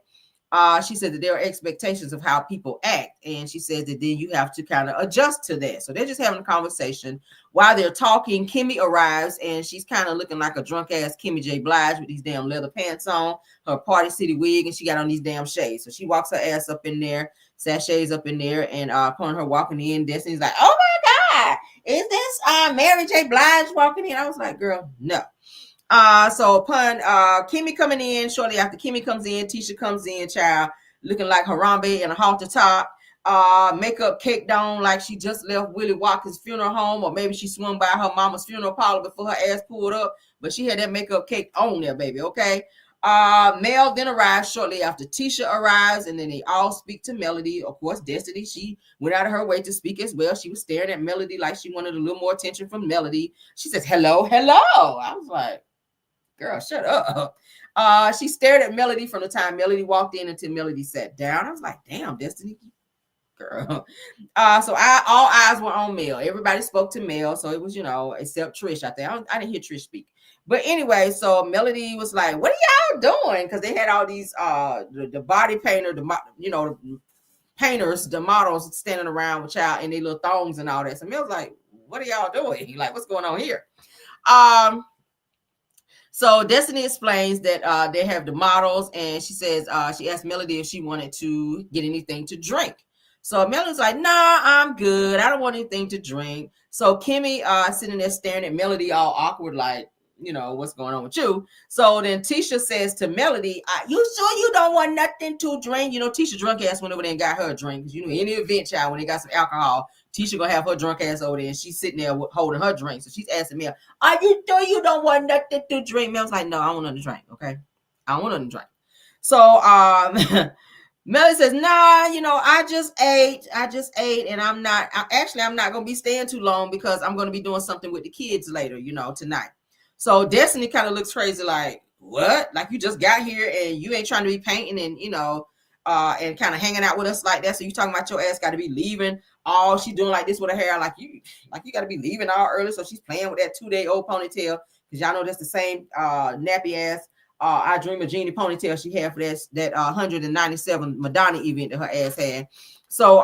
She said that there are expectations of how people act, and she says that then you have to kind of adjust to that. So they're just having a conversation. While they're talking, Kimmy arrives, and she's kind of looking like a drunk ass Kimmy J. Blige with these damn leather pants on, her Party City wig, and she got on these damn shades. So she walks her ass up in there, sachets up in there, and upon her walking in, Destiny's like, "Oh my God, is this Mary J. Blige walking in?" I was like, "Girl, no." So upon Kimmy coming in, shortly after Kimmy comes in, Tisha comes in, child, looking like Harambe in a halter top, makeup caked on like she just left Willie Watkins' funeral home, or maybe she swung by her mama's funeral parlor before her ass pulled up, but she had that makeup caked on there, baby, okay? Mel then arrives shortly after Tisha arrives, and then they all speak to Melody. Of course, Destiny, she went out of her way to speak as well. She was staring at Melody like she wanted a little more attention from Melody. She says, hello, hello. I was like, girl, shut up. She stared at Melody from the time Melody walked in until Melody sat down. I was like, damn, Destiny, girl. So all eyes were on Mel. Everybody spoke to Mel. So it was, except Trish. I think I didn't hear Trish speak. But anyway, so Melody was like, what are y'all doing? Because they had all these the body painter, the painters, the models standing around with y'all in their little thongs and all that. So Mel was like, what are y'all doing? Like, what's going on here? So Destiny explains that they have the models, and she says she asked Melody if she wanted to get anything to drink. So Melody's like, nah, I'm good. I don't want anything to drink. So Kimmy sitting there staring at Melody all awkward, like, what's going on with you? So then Tisha says to Melody, you sure you don't want nothing to drink? Tisha drunk ass went over there and got her a drink. Because any event, child, when they got some alcohol, Tisha gonna have her drunk ass over there, and she's sitting there holding her drink. So she's asking Mel, are you sure you don't want nothing to drink? Mel's like, no, I want nothing to drink, okay? I want nothing to drink. So Melody says, nah, I just ate, and I'm not gonna be staying too long because I'm gonna be doing something with the kids later, tonight. So Destiny kind of looks crazy, like, what? Like, you just got here and you ain't trying to be painting and, and kind of hanging out with us like that. So you talking about your ass got to be leaving. Oh, she doing like this with her hair. Like you got to be leaving all early. So she's playing with that 2-day-old ponytail. Because y'all know that's the same nappy ass I Dream of Jeannie ponytail she had for that 197 Madonna event that her ass had. So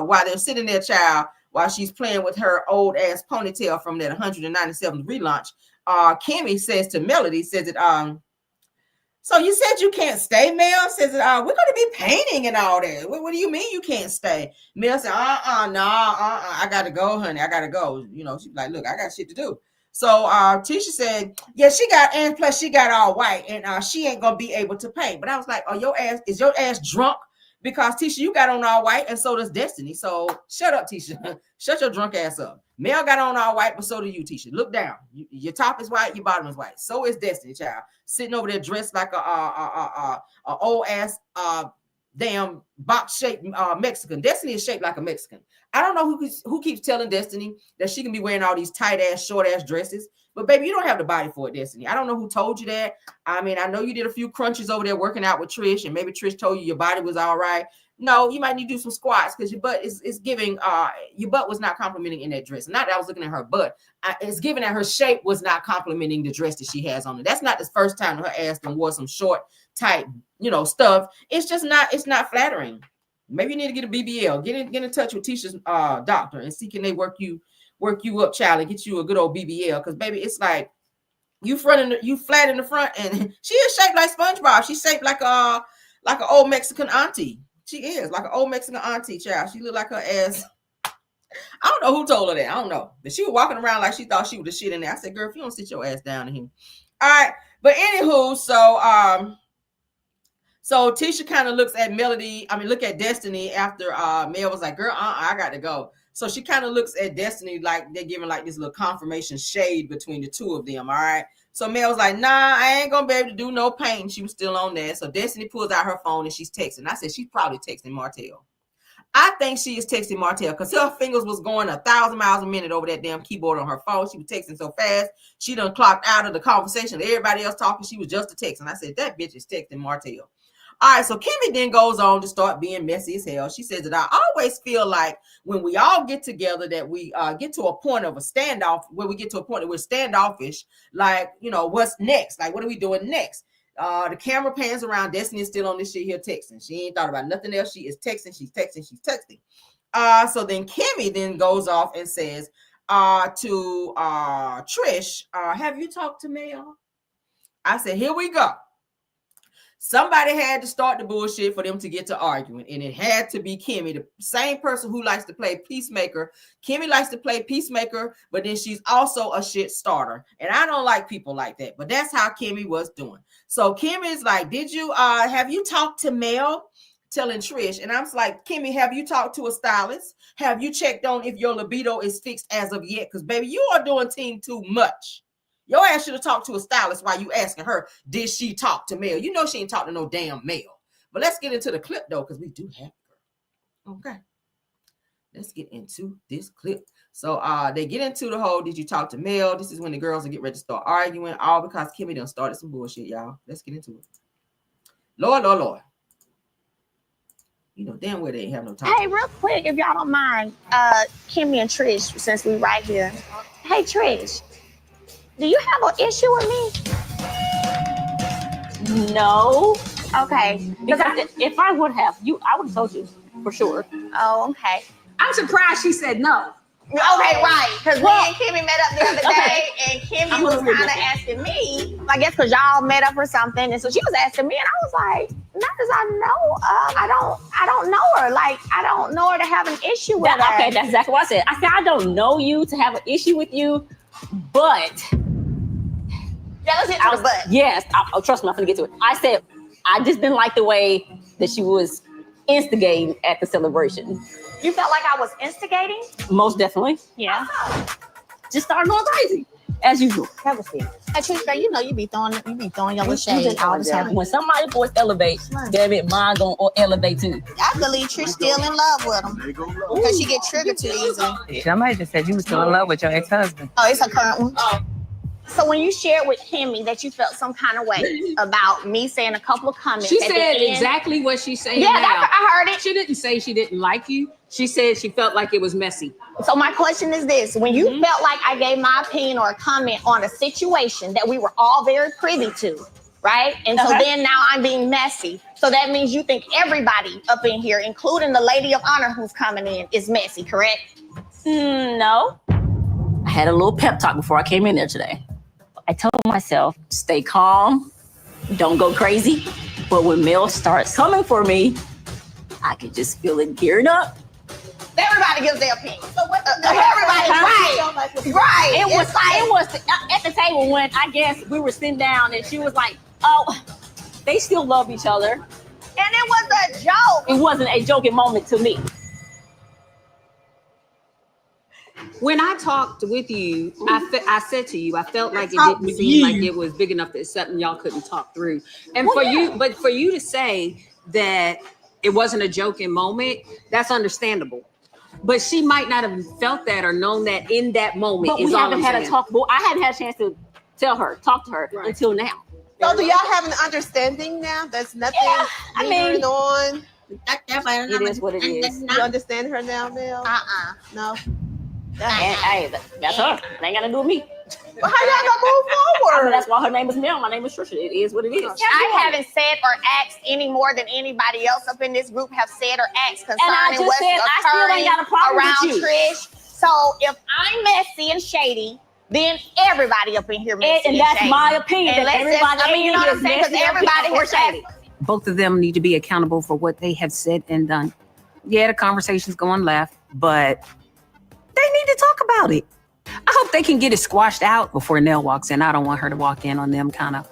while they're sitting there, child, while she's playing with her old ass ponytail from that 197 relaunch, Kimmy says to Melody, says that, so you said you can't stay, Mel? Says that, we're going to be painting and all that. What do you mean you can't stay? Mel said, I got to go, honey. I got to go. She's like, look, I got shit to do. So Tisha said, yeah, and plus she got all white, and she ain't going to be able to paint. But I was like, is your ass drunk? because Tisha, you got on all white, and so does Destiny. So shut up, Tisha. Shut your drunk ass up. Mel got on all white, but so do you, Tisha. Look down. Your top is white, your bottom is white. So is Destiny, child. Sitting over there dressed like a old ass damn box shaped Mexican. Destiny is shaped like a Mexican. I don't know who keeps telling Destiny that she can be wearing all these tight ass, short ass dresses. But baby, you don't have the body for it, Destiny. I don't know who told you that. I mean, I know you did a few crunches over there working out with Trish, and maybe Trish told you your body was all right. No, you might need to do some squats because your butt is giving, your butt was not complimenting in that dress. Not that I was looking at her butt. It's giving that her shape was not complimenting the dress that she has on it. That's not the first time her ass done wore some short, tight, stuff. It's just not, it's not flattering. Maybe you need to get a BBL. Get in touch with Tisha's doctor and see can they work you up, child, and get you a good old BBL. Because baby, it's like you flat in the front, and she is shaped like SpongeBob. She's shaped like an old Mexican auntie. She is like an old Mexican auntie, child. She look like her ass. I don't know who told her that. I don't know. But she was walking around like she thought she was the shit in there. I said, girl, if you don't sit your ass down in here. All right. But anywho, so Tisha kind of looks at look at Destiny after Mel was like, girl, I got to go. So she kind of looks at Destiny like they're giving like this little confirmation shade between the two of them. All right. So Mel was like, nah, I ain't gonna be able to do no painting. She was still on there. So Destiny pulls out her phone and she's texting. I said, she's probably texting Martel. I think she is texting Martel because her fingers was going 1,000 miles a minute over that damn keyboard on her phone. She was texting so fast. She done clocked out of the conversation. Everybody else talking. She was just a text. And I said, that bitch is texting Martel. All right, so Kimmy then goes on to start being messy as hell. She says that I always feel like when we all get together that we get to a point of a standoff, where we get to a point that we're standoffish, like, what's next? Like, what are we doing next? The camera pans around. Destiny is still on this shit here texting. She ain't thought about nothing else. She is texting. She's texting. She's texting. So then Kimmy then goes off and says to Trish, have you talked to Mel? I said, here we go. Somebody had to start the bullshit for them to get to arguing, and it had to be Kimmy, the same person who likes to play peacemaker. Kimmy likes to play peacemaker, but then she's also a shit starter, and I don't like people like that, but that's how Kimmy was doing. So Kimmy's like, have you talked to Mel? Telling Trish, and I'm like, Kimmy, have you talked to a stylist? Have you checked on if your libido is fixed as of yet? Because baby, you are doing too much. Your ass should have talked to a stylist while you asking her, did she talk to Mel? You know she ain't talked to no damn Mel. But let's get into the clip, though, because we do have her. Okay. Let's get into this clip. So they get into the whole, did you talk to Mel? This is when the girls will get ready to start arguing, all because Kimmy done started some bullshit, y'all. Let's get into it. Lord. You know damn well they ain't have no time. Hey, real quick, if y'all don't mind, Kimmy and Trish, since we right here. Hey, Trish. Do you have an issue with me? No. Okay. Because if I would have, I would have told you for sure. Oh, okay. I'm surprised she said no. Okay, right. Because me and Kimmy met up the other day, and Kimmy was kind of asking me, I guess because y'all met up or something, and so she was asking me, and I was like, not as I know, I don't know her. Like, I don't know her to have an issue with her. Okay, that's exactly what I said. I said, I don't know you to have an issue with you, but... Yeah, let's get to the butt. Yes, trust me, I'm gonna get to it. I said, I just didn't like the way that she was instigating at the celebration. You felt like I was instigating? Most definitely. Yeah. Just started going crazy, as usual. Have a seat. Hey, Trish, girl, you know you be throwing your little shade all the time. When somebody's voice elevates, damn it, mine gonna elevate too. I believe Trish still in love with him because she get triggered too easily. Somebody just said you were still in love with your ex-husband. Oh, it's a current one. Oh. So when you shared with Kimmy that you felt some kind of way about me saying a couple of comments, she said exactly what she's saying. Yeah, I heard it. She didn't say she didn't like you. She said she felt like it was messy. So my question is this: when you felt like I gave my opinion or a comment on a situation that we were all very privy to, right? And so then now I'm being messy. So that means you think everybody up in here, including the lady of honor who's coming in, is messy, correct? No. I had a little pep talk before I came in there today. I told myself, stay calm, don't go crazy. But when Mel starts coming for me, I can just feel it gearing up. Everybody gives their opinion. So everybody's right. It was at the table when I guess we were sitting down and she was like, oh, they still love each other. And it was a joke. It wasn't a joking moment to me. When I talked with you, I said to you, I felt like it didn't seem like it was big enough that it's something y'all couldn't talk through. And for you to say that it wasn't a joking moment, that's understandable. But she might not have felt that or known that in that moment. But we haven't had a talk. Well, I hadn't had a chance to talk to her until now. So do y'all have an understanding now? There's nothing lingering on. It is what it is. You understand her now, Mel? No. Hey, that's her. It ain't got to do with me. Well, how y'all gonna move forward? I mean, that's why her name is Mel. My name is Trisha. It is what it is. I haven't said or asked any more than anybody else up in this group have said or asked concerning what's occurring around Trish. So if I'm messy and shady, then everybody up in here messy and that's shady. my opinion. And Everybody, you know what I'm saying? Because everybody has shady. Both of them need to be accountable for what they have said and done. Yeah, the conversation's going left, but they need to talk about it. I hope they can get it squashed out before Nell walks in. I don't want her to walk in on them kind of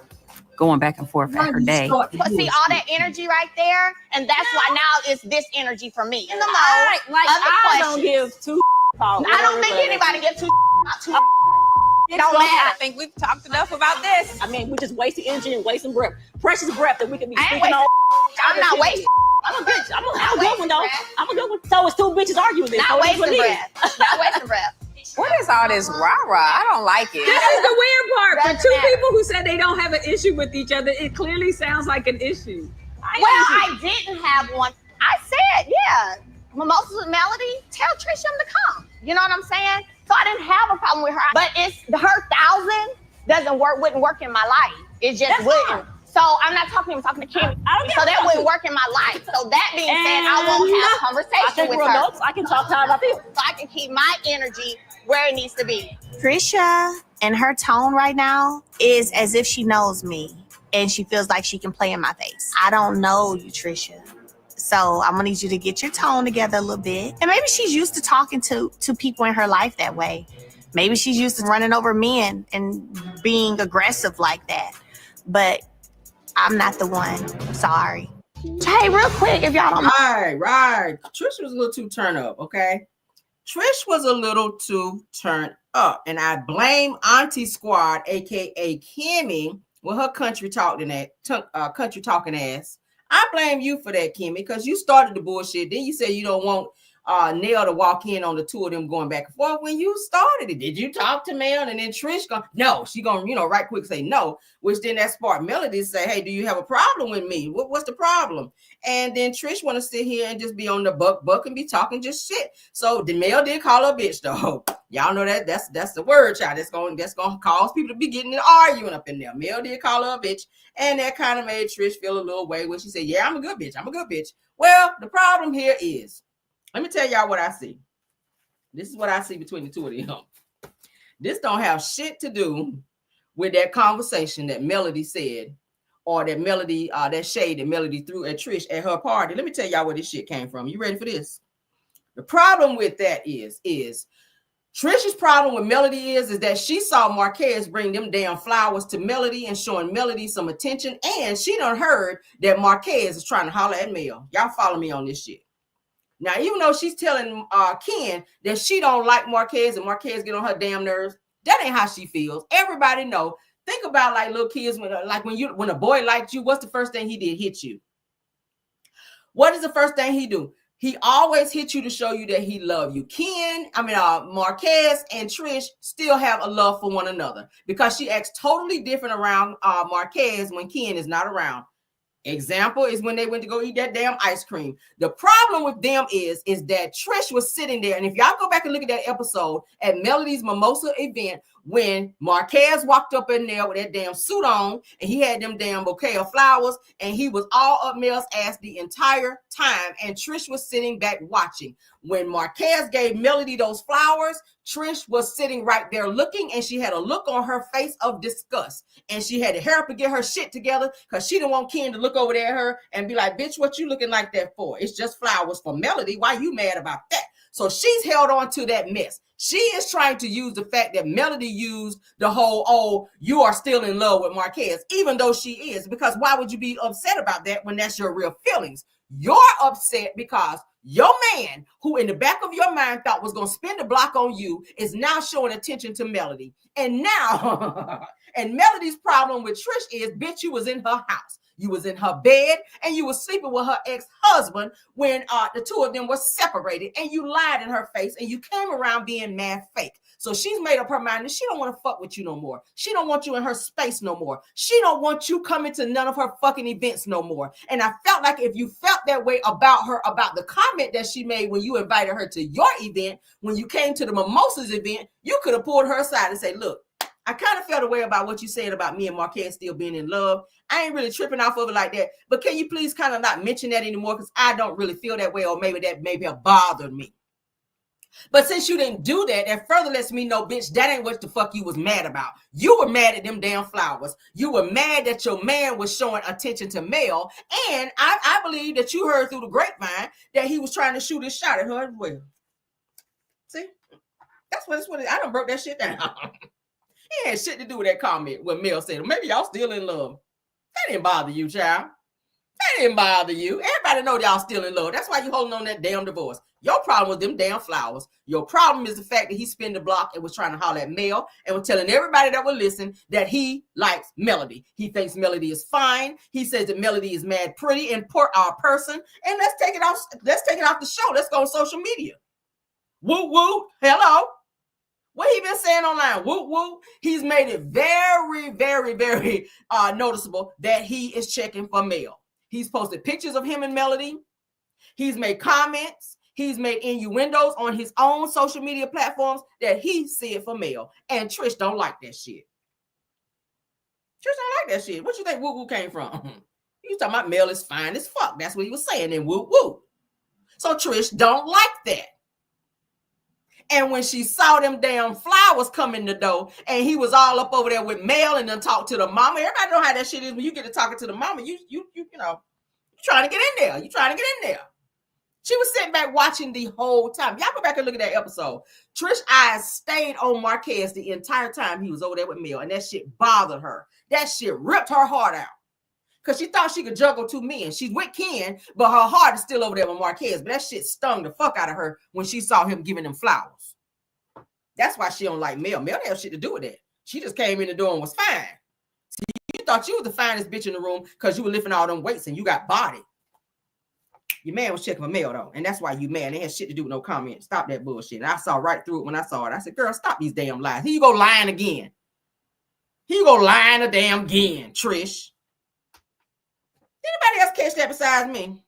going back and forth at her day. But see, all that energy right there, and that's why now it's this energy for me. In the mode, I don't give two. I don't think anybody gives two. It don't matter. I think we've talked enough about this. I mean, we just wasting energy and wasting breath. Precious breath that we can be I ain't speaking on. I'm not wasting. I'm a bitch. I'm a good one, though. I'm a good one. So it's two bitches arguing this. Not wasting breath. Not wasting breath. What is all this rah-rah? I don't like it. That is the weird part. For two people who said they don't have an issue with each other, it clearly sounds like an issue. I didn't have one. I said, yeah, Mimosas with Melody, tell Trish to come. You know what I'm saying? So I didn't have a problem with her. But it's her 1,000 wouldn't work in my life. It just wouldn't. So I'm not talking to Kim. So that wouldn't work in my life. So that being said, I won't have a conversation with her. Adults, I can talk to her about this. So I can keep my energy where it needs to be. Trisha and her tone right now is as if she knows me and she feels like she can play in my face. I don't know you, Trisha. So I'm gonna need you to get your tone together a little bit. And maybe she's used to talking to people in her life that way. Maybe she's used to running over men and being aggressive like that. But I'm not the one. Sorry. Hey, real quick, if y'all don't mind. Right. Trish was a little too turned up, okay? Trish was a little too turned up. And I blame Auntie Squad, aka Kimmy, with her country talking ass. I blame you for that, Kimmy, because you started the bullshit. Then you said you don't want Nell to walk in on the two of them going back and forth. When you started it, did you talk to Mel? And then Trish no, she gonna, right quick say no, which then that sparked Melody to say, hey, do you have a problem with me? What's the problem? And then Trish want to sit here and just be on the buck and be talking just shit. So the Mel did call her a bitch though. Y'all know that's the word, child. That's gonna cause people to be getting and arguing up in there. Mel did call her a bitch, and that kind of made Trish feel a little way when she said, yeah, I'm a good bitch. Well, the problem here is, let me tell y'all what I see. This is what I see between the two of them. This don't have shit to do with that conversation that Melody said, or that Melody, that shade that Melody threw at Trish at her party. Let me tell y'all where this shit came from. You ready for this? The problem with that is Trish's problem with Melody is that she saw Marquez bring them damn flowers to Melody and showing Melody some attention, and she done heard that Marquez is trying to holler at Mel. Y'all follow me on this shit. Now, even though she's telling Ken that she don't like Marquez and Marquez get on her damn nerves, that ain't how she feels. Everybody know. Think about like little kids when a boy liked you, what's the first thing he did? Hit you. What is the first thing he do? He always hit you to show you that he love you. Marquez and Trish still have a love for one another because she acts totally different around Marquez when Ken is not around. Example is when they went to go eat that damn ice cream. The problem with them is that Trish was sitting there, and if y'all go back and look at that episode at Melody's Mimosa event, when Marquez walked up in there with that damn suit on, and he had them damn bouquet of flowers, and he was all up Mel's ass the entire time, and Trish was sitting back watching. When Marquez gave Melody those flowers, Trish was sitting right there looking, and she had a look on her face of disgust, and she had to hurry up and get her shit together because she didn't want Ken to look over there at her and be like, bitch, what you looking like that for? It's just flowers for Melody. Why you mad about that? So she's held on to that mess. She is trying to use the fact that Melody used the whole, oh, you are still in love with Marquez, even though she is, because why would you be upset about that when that's your real feelings? You're upset because your man, who in the back of your mind thought was going to spin the block on you, is now showing attention to Melody. And now, and Melody's problem with Trish is, bitch, you was in her house. You was in her bed and you was sleeping with her ex-husband when the two of them were separated, and you lied in her face and you came around being mad fake. So she's made up her mind that she don't want to fuck with you no more. She don't want you in her space no more. She don't want you coming to none of her fucking events no more. And I felt like if you felt that way about her, about the comment that she made when you invited her to your event, when you came to the Mimosas event, you could have pulled her aside and say, look, I kind of felt a way about what you said about me and Marquez still being in love. I ain't really tripping off of it like that. But can you please kind of not mention that anymore? Because I don't really feel that way, or maybe that maybe have bothered me. But since you didn't do that, that further lets me know, bitch, that ain't what the fuck you was mad about. You were mad at them damn flowers. You were mad that your man was showing attention to Mel. And I believe that you heard through the grapevine that he was trying to shoot his shot at her as well. See? That's what I done broke that shit down. He had shit to do with that comment when Mel said, maybe y'all still in love. That didn't bother you, child. That didn't bother you. Everybody know y'all still in love. That's why you holding on that damn divorce. Your problem was them damn flowers. Your problem is the fact that he spun the block and was trying to holler at Mel and was telling everybody that would listen that he likes Melody. He thinks Melody is fine. He says that Melody is mad pretty and our person. And let's take it off. Let's take it off the show. Let's go on social media. Woo woo. Hello. What he been saying online? Woo woo. He's made it very, very, very noticeable that he is checking for Mel. He's posted pictures of him and Melody. He's made comments. He's made innuendos on his own social media platforms that he said for Mel. And Trish don't like that shit. Trish don't like that shit. What you think woo woo came from? You talking about Mel is fine as fuck. That's what he was saying in woo woo. So Trish don't like that. And when she saw them damn flowers come in the door and he was all up over there with Mel and then talk to the mama. Everybody know how that shit is when you get to talking to the mama. You know, you trying to get in there. You trying to get in there. She was sitting back watching the whole time. Y'all go back and look at that episode. Trish eyes stayed on Marquez the entire time he was over there with Mel, and that shit bothered her. That shit ripped her heart out. Because she thought she could juggle two men. She's with Ken, but her heart is still over there with Marquez. But that shit stung the fuck out of her when she saw him giving them flowers. That's why she don't like Mel. Mel didn't have shit to do with that. She just came in the door and was fine. See, you thought you was the finest bitch in the room because you were lifting all them weights and you got body. Your man was checking for Mel, though. And that's why you mad. They had shit to do with no comment. Stop that bullshit. And I saw right through it when I saw it. I said, girl, stop these damn lies. Here you go lying again. Here you go lying a damn again, Trish. Anybody else catch that besides me?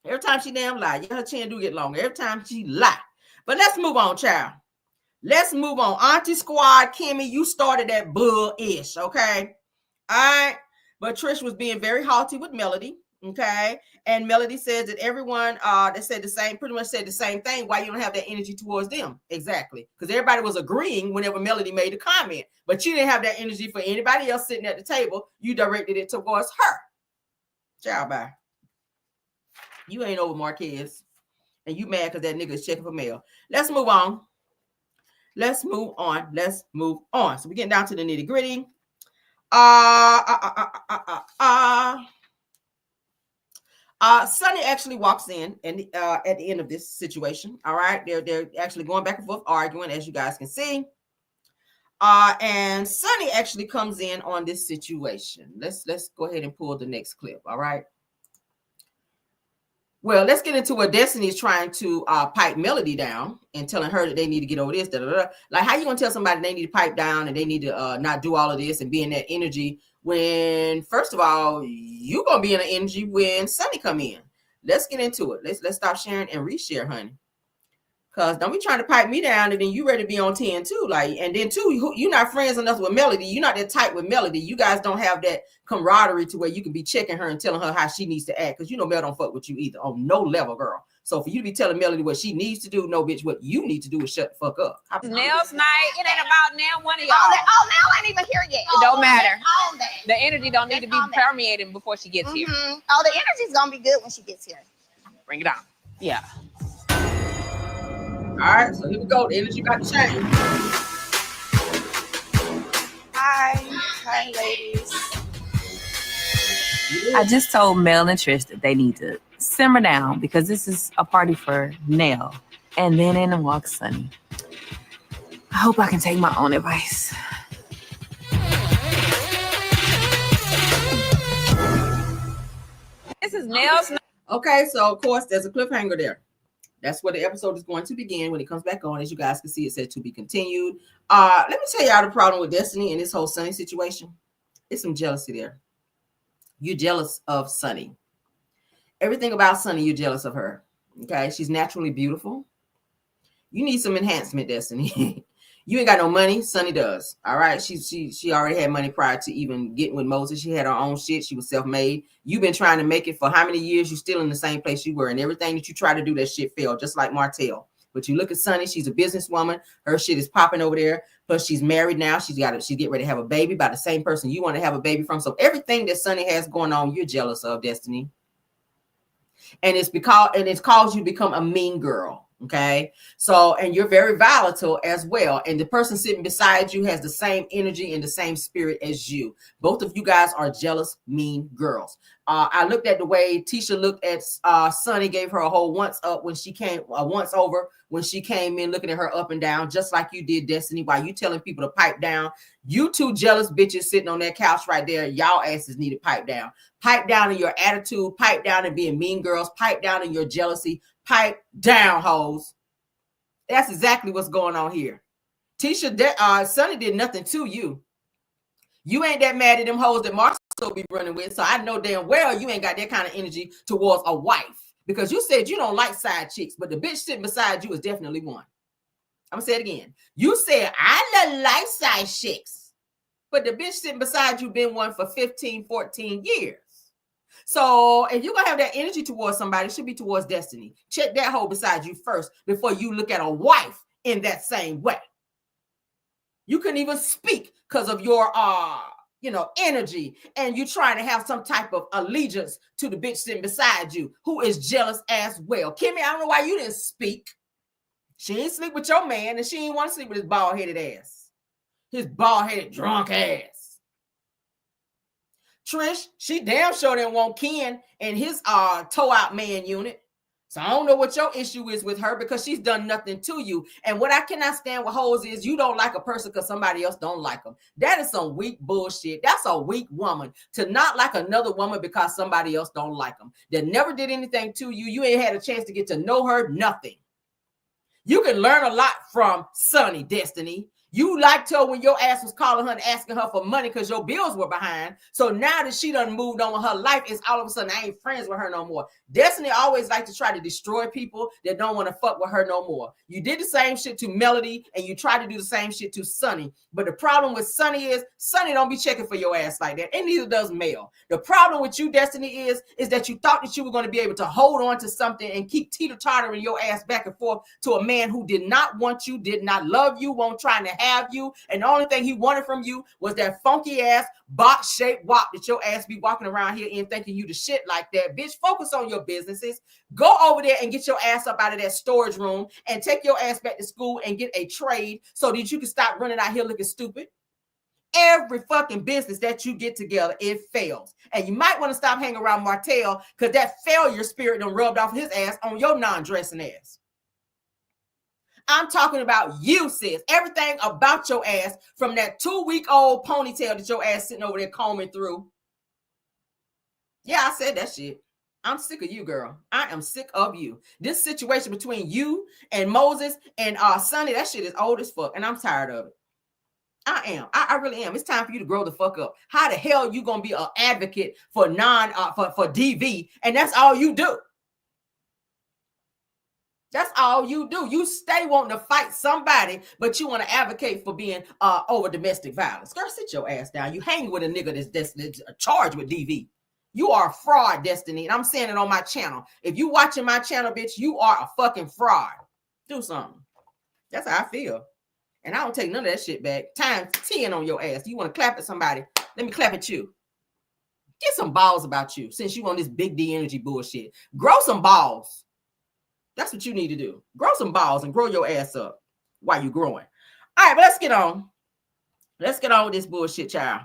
Every time she damn lie, yeah, her chin do get longer. Every time she lie. But let's move on, child. Let's move on. Auntie Squad, Kimmy, you started that bull-ish, okay? All right. But Trish was being very haughty with Melody, okay? And Melody says that everyone that said the same, pretty much said the same thing. Why you don't have that energy towards them? Exactly. Because everybody was agreeing whenever Melody made a comment. But you didn't have that energy for anybody else sitting at the table. You directed it towards her. Ciao, bye. You ain't over Marquez. And you mad because that nigga is checking for Mel. Let's move on. Let's move on. Let's move on. So we're getting down to the nitty gritty. Sunni actually walks in and at the end of this situation. All right. They're actually going back and forth arguing, as you guys can see. And Sunni actually comes in on this situation. Let's go ahead and pull the next clip. All right. Well, let's get into what Destiny is trying to pipe Melody down and telling her that they need to get over this. Like, how you gonna tell somebody they need to pipe down and they need to not do all of this and be in that energy when, first of all, you gonna be in the energy when Sunni come in. Let's get into it. Let's stop sharing and reshare, honey. Cause don't be trying to pipe me down and then you ready to be on 10 too. Like, and then too, you're not friends enough with Melody. You're not that tight with Melody. You guys don't have that camaraderie to where you can be checking her and telling her how she needs to act. Cause you know Mel don't fuck with you either on no level, girl. So for you to be telling Melody what she needs to do, no, bitch, what you need to do is shut the fuck up. Nails night. It ain't about now one of y'all. Oh, now I ain't even here yet. It don't matter. All that. The energy don't need to be permeating before she gets here. Oh, the energy's gonna be good when she gets here. Bring it on. Yeah. right, so here we go. The energy got to change. Hi, ladies. I just told Mel and Trish that they need to simmer down because this is a party for Nell. And then in walks Sunni. I hope I can take my own advice. This is Nell's. Okay, so of course there's a cliffhanger there. That's where the episode is going to begin. When it comes back on, as you guys can see, it said to be continued. Let me tell y'all the problem with Destiny and this whole Sunni situation. It's some jealousy there. You're jealous of Sunni. Everything about Sunni, you're jealous of her. Okay, she's naturally beautiful. You need some enhancement, Destiny. You ain't got no money. Sunni does. All right. She already had money prior to even getting with Moses. She had her own shit. She was self-made. You've been trying to make it for how many years? You're still in the same place you were, and everything that you try to do, that shit failed, just like Martel. But you look at Sunni, she's a businesswoman. Her shit is popping over there. Plus, she's married now. She's getting ready to have a baby by the same person you want to have a baby from. So everything that Sunni has going on, you're jealous of, Destiny. And it's caused you to become a mean girl. Okay, so, and you're very volatile as well. And the person sitting beside you has the same energy and the same spirit as you. Both of you guys are jealous, mean girls. I looked at the way Tisha looked at Sunni, gave her a whole once over when she came in, looking at her up and down, just like you did, Destiny, while you telling people to pipe down. You two jealous bitches sitting on that couch right there, y'all asses need to pipe down. Pipe down in your attitude, pipe down in being mean girls, pipe down in your jealousy. Pipe down, hoes. That's exactly what's going on here. Tisha, Sunni did nothing to you. You ain't that mad at them hoes that Marcel be running with. So I know damn well you ain't got that kind of energy towards a wife, because you said you don't like side chicks, but the bitch sitting beside you is definitely one. I'm gonna say it again. You said I don't like side chicks, but the bitch sitting beside you been one for 15, 14 years. So if you're going to have that energy towards somebody, it should be towards Destiny. Check that hoe beside you first before you look at a wife in that same way. You couldn't even speak because of your, energy, and you trying to have some type of allegiance to the bitch sitting beside you who is jealous as well. Kimmy, I don't know why you didn't speak. She ain't sleep with your man, and she ain't want to sleep with his bald-headed ass. His bald-headed drunk ass. Trish, she damn sure didn't want Ken and his toe-out man unit. So I don't know what your issue is with her, because she's done nothing to you. And what I cannot stand with hoes is you don't like a person because somebody else don't like them. That is some weak bullshit. That's a weak woman, to not like another woman because somebody else don't like them. That never did anything to you. You ain't had a chance to get to know her, nothing. You can learn a lot from Sunni, Destiny. You liked her when your ass was calling her and asking her for money because your bills were behind. So now that she done moved on with her life, it's all of a sudden I ain't friends with her no more. Destiny always like to try to destroy people that don't want to fuck with her no more. You did the same shit to Melody, and you try to do the same shit to Sunni. But the problem with Sunni is Sunni don't be checking for your ass like that, and neither does Mel. The problem with you, Destiny, is that you thought that you were going to be able to hold on to something and keep teeter-tottering your ass back and forth to a man who did not want you, did not love you, won't trying to have you, and the only thing he wanted from you was that funky ass box-shaped walk that your ass be walking around here in, thinking you the shit like that. Bitch, focus on your businesses. Go over there and get your ass up out of that storage room and take your ass back to school and get a trade so that you can stop running out here looking stupid. Every fucking business that you get together, it fails. And you might want to stop hanging around Martel, because that failure spirit done rubbed off his ass on your non-dressing ass. I'm talking about you, sis. Everything about your ass, from that 2-week-old ponytail that your ass sitting over there combing through. Yeah, I said that shit. I'm sick of you, girl. I am sick of you. This situation between you and Moses and Sunni, that shit is old as fuck, and I'm tired of it. I am. I really am. It's time for you to grow the fuck up. How the hell you gonna be an advocate for for DV, and that's all you do? That's all you do. You stay wanting to fight somebody, but you want to advocate for being over domestic violence. Girl, sit your ass down. You hang with a nigga that's charged with DV. You are a fraud, Destiny, and I'm saying it on my channel. If you watching my channel, bitch, you are a fucking fraud. Do something. That's how I feel. And I don't take none of that shit back. Time 10 on your ass. You want to clap at somebody? Let me clap at you. Get some balls about you, since you on this big D energy bullshit. Grow some balls. That's what you need to do. Grow some balls and grow your ass up while you're growing. All right, but let's get on. Let's get on with this bullshit, child.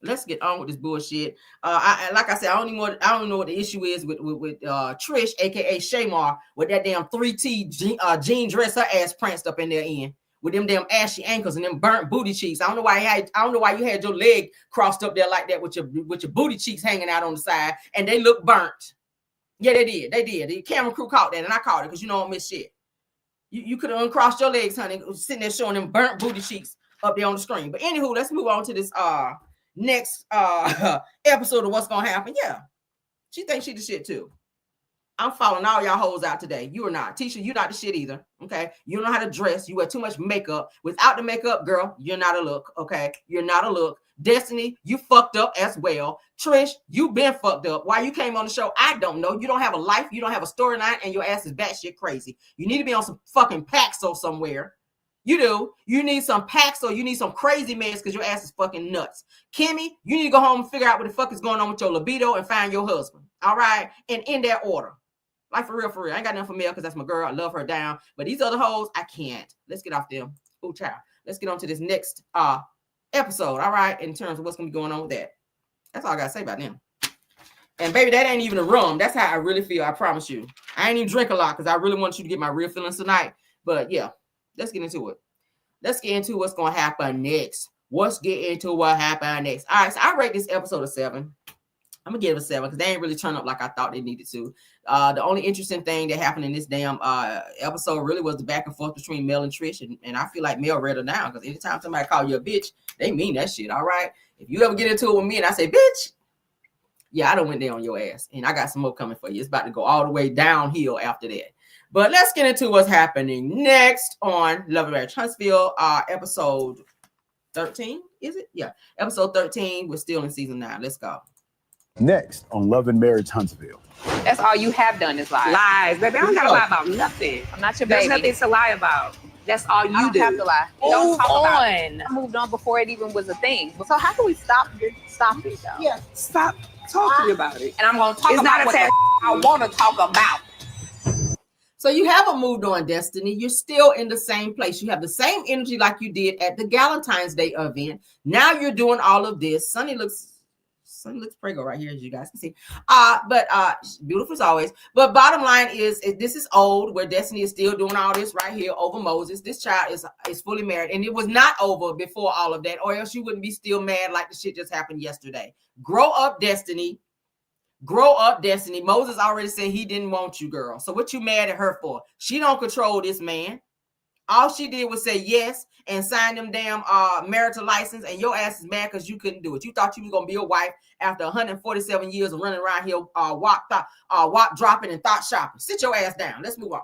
Let's get on with this bullshit. Like I said, I don't know what the issue is with Trish, aka Shamar, with that damn 3T jean dress her ass pranced up in there in with them damn ashy ankles and them burnt booty cheeks. I don't know why you had your leg crossed up there like that with your booty cheeks hanging out on the side, and they look burnt. Yeah, they did. The camera crew caught that, and I caught it because you know I don't miss shit. You could have uncrossed your legs, honey, sitting there showing them burnt booty cheeks up there on the screen. But anywho, let's move on to this next episode of what's gonna happen. Yeah, she thinks she the shit too. I'm following all y'all hoes out today. You are not. Tisha, you're not the shit either. Okay. You don't know how to dress. You wear too much makeup. Without the makeup, girl, you're not a look. Okay. You're not a look. Destiny, you fucked up as well. Trish, you been fucked up. Why you came on the show, I don't know. You don't have a life. You don't have a storyline, and your ass is batshit crazy. You need to be on some fucking Paxo somewhere. You do. You need some Paxo. You need some crazy meds because your ass is fucking nuts. Kimmy, you need to go home and figure out what the fuck is going on with your libido and find your husband. All right. And in that order. Like for real. I ain't got nothing for Mel because that's my girl. I love her down. But these other hoes, I can't. Let's get off them. Oh, child. Let's get on to this next episode. All right. In terms of what's going to be going on with that. That's all I got to say about them. And baby, that ain't even a rum. That's how I really feel. I promise you. I ain't even drink a lot because I really want you to get my real feelings tonight. But yeah, let's get into it. Let's get into what's going to happen next. Let's get into what happened next. All right. So I rate this episode a 7. I'm gonna give it a 7 because they ain't really turned up like I thought they needed to. The only interesting thing that happened in this damn episode really was the back and forth between Mel and Trish, and I feel like Mel read her down because anytime somebody call you a bitch, they mean that shit. All right. If you ever get into it with me and I say bitch, yeah, I done went there on your ass, and I got some more coming for you. It's about to go all the way downhill after that. But let's get into what's happening next on Love and Marriage Huntsville, episode 13. Is it? Yeah, episode 13. We're still in season 9. Let's go. Next on Love and Marriage Huntsville. That's all you have done is lies. Lies, baby. I don't gotta lie about nothing. I'm not your There's baby. nothing to lie about. That's all you I don't do. have to lie. Don't Move talk about it. on. I moved on before it even was a thing. So how can we stop it though? Yeah. Stop talking about it. And I'm gonna talk It's not about a what test. I want to talk about. So you haven't moved on, Destiny. You're still in the same place. You have the same energy like you did at the Valentine's Day event. Now you're doing all of this. Sunny looks prego right here, as you guys can see. But beautiful as always. But bottom line is this is old, where Destiny is still doing all this right here over Moses. This child is fully married, and it was not over before all of that, or else you wouldn't be still mad like the shit just happened yesterday. Grow up, Destiny. Grow up, Destiny. Moses already said he didn't want you, girl. So what you mad at her for? She don't control this man. All she did was say yes and sign them damn marital license, and your ass is mad because you couldn't do it. You thought you was gonna be a wife after 147 years of running around here, walk dropping and thought shopping. Sit your ass down. Let's move on.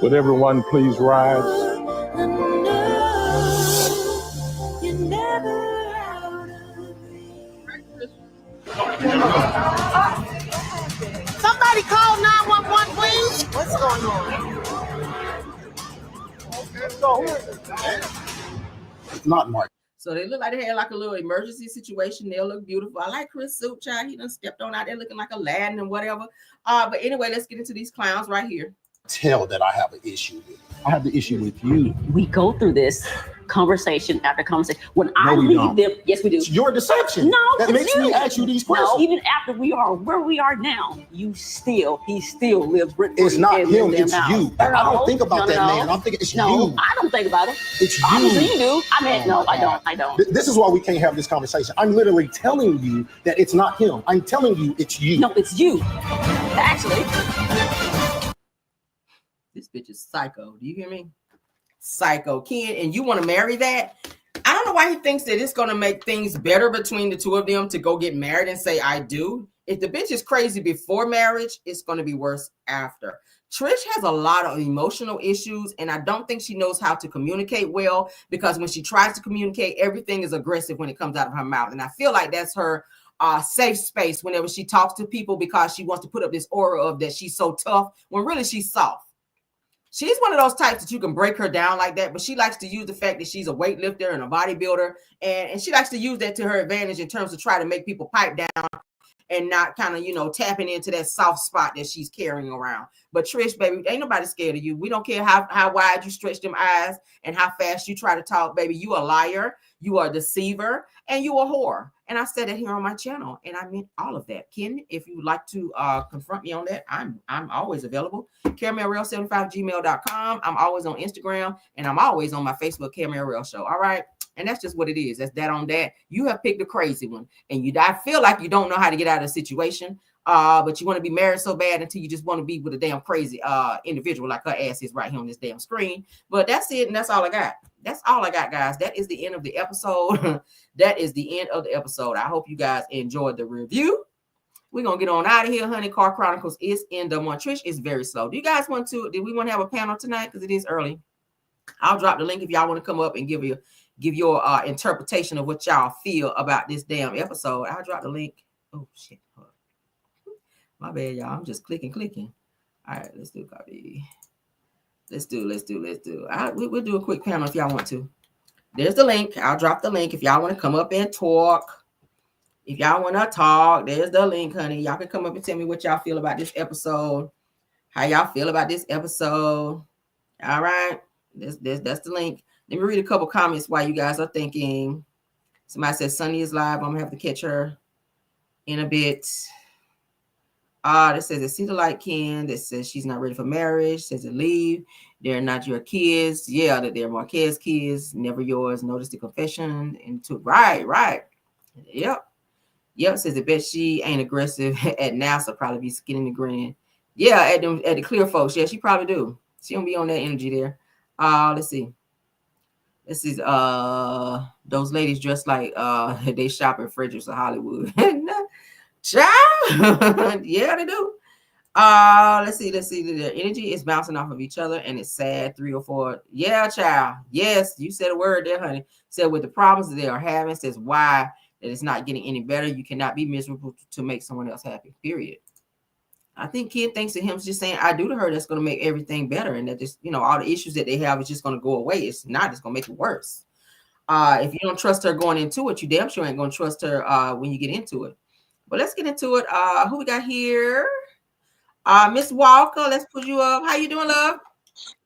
Would everyone please rise? Somebody call 911, please. What's going on? Not Mark. So they look like they had like a little emergency situation. They look beautiful. I like Chris' suit, child. He done stepped on out there looking like Aladdin and whatever. But anyway, let's get into these clowns right here. Tell that I have an issue with. I have the issue with you. We go through this conversation after conversation. When I we leave don't. them, yes, we do. It's your deception. No, that it's makes you. me ask you these questions. No, even after we are where we are now, he still lives. It's not him, it's you. I don't think about that man. I'm thinking it's you. I don't think about it. It's you. Obviously you do. I mean, no, I don't. This is why we can't have this conversation. I'm literally telling you that it's not him. I'm telling you it's you. No, it's you. Actually. This bitch is psycho. Do you hear me? Psycho kid. And you want to marry that? I don't know why he thinks that it's going to make things better between the two of them to go get married and say, I do. If the bitch is crazy before marriage, it's going to be worse after. Trish has a lot of emotional issues, and I don't think she knows how to communicate well, because when she tries to communicate, everything is aggressive when it comes out of her mouth. And I feel like that's her safe space whenever she talks to people, because she wants to put up this aura of that she's so tough when really she's soft. She's one of those types that you can break her down like that, but she likes to use the fact that she's a weightlifter and a bodybuilder, and she likes to use that to her advantage in terms of try to make people pipe down and not kind of, tapping into that soft spot that she's carrying around. But Trish, baby, ain't nobody scared of you. We don't care how wide you stretch them eyes and how fast you try to talk, baby. You a liar, you are a deceiver, and you a whore. And I said it here on my channel, and I meant all of that. Ken, if you would like to confront me on that, I'm always available. CaramelReal75gmail.com. I'm always on Instagram, and I'm always on my Facebook, Caramel Real Show. All right. And that's just what it is. That's that on that. You have picked a crazy one, and I feel like you don't know how to get out of the situation. But you want to be married so bad until you just want to be with a damn crazy individual like her ass is right here on this damn screen. But that's it, and that's all I got. That's all I got, guys. That is the end of the episode. That is the end of the episode. I hope you guys enjoyed the review. We're gonna get on out of here, honey. Car Chronicles is in the one. Trish is very slow. Do you guys want to? Do we want to have a panel tonight? Because it is early. I'll drop the link if y'all want to come up and give your interpretation of what y'all feel about this damn episode. I'll drop the link. Oh shit. My bad, y'all. I'm just clicking. All right, let's do copy. Let's do. We'll do a quick panel if y'all want to. There's the link. I'll drop the link if y'all want to come up and talk. If y'all want to talk, there's the link, honey. Y'all can come up and tell me what y'all feel about this episode. How y'all feel about this episode. All right. That's the link. Let me read a couple comments while you guys are thinking. Somebody says Sunni is live. I'm going to have to catch her in a bit. That says that see the light, Ken. That says she's not ready for marriage. Says to leave. They're not your kids. Yeah, that they're Marquez kids. Never yours. Notice the confession. Right. Yep. Says I bet she ain't aggressive at NASA. Probably be skinning the grin. Yeah, at the clear folks. Yeah, she probably do. She don't be on that energy there. Let's see. This is those ladies dressed like they shop in Fredericks or Hollywood. Child. Yeah, they do. Let's see. The energy is bouncing off of each other and it's sad. 3 or 4. Yeah, child. Yes, you said a word there, honey. Said with the problems that they are having, says why that it's not getting any better. You cannot be miserable to make someone else happy. Period. I think Kid thinks that him just saying I do to her that's going to make everything better, and that just all the issues that they have is just going to go away. It's not. It's going to make it worse. If you don't trust her going into it, you damn sure ain't going to trust her when you get into it. But let's get into it. Who we got here? Miss Walker, let's put you up. How you doing, love?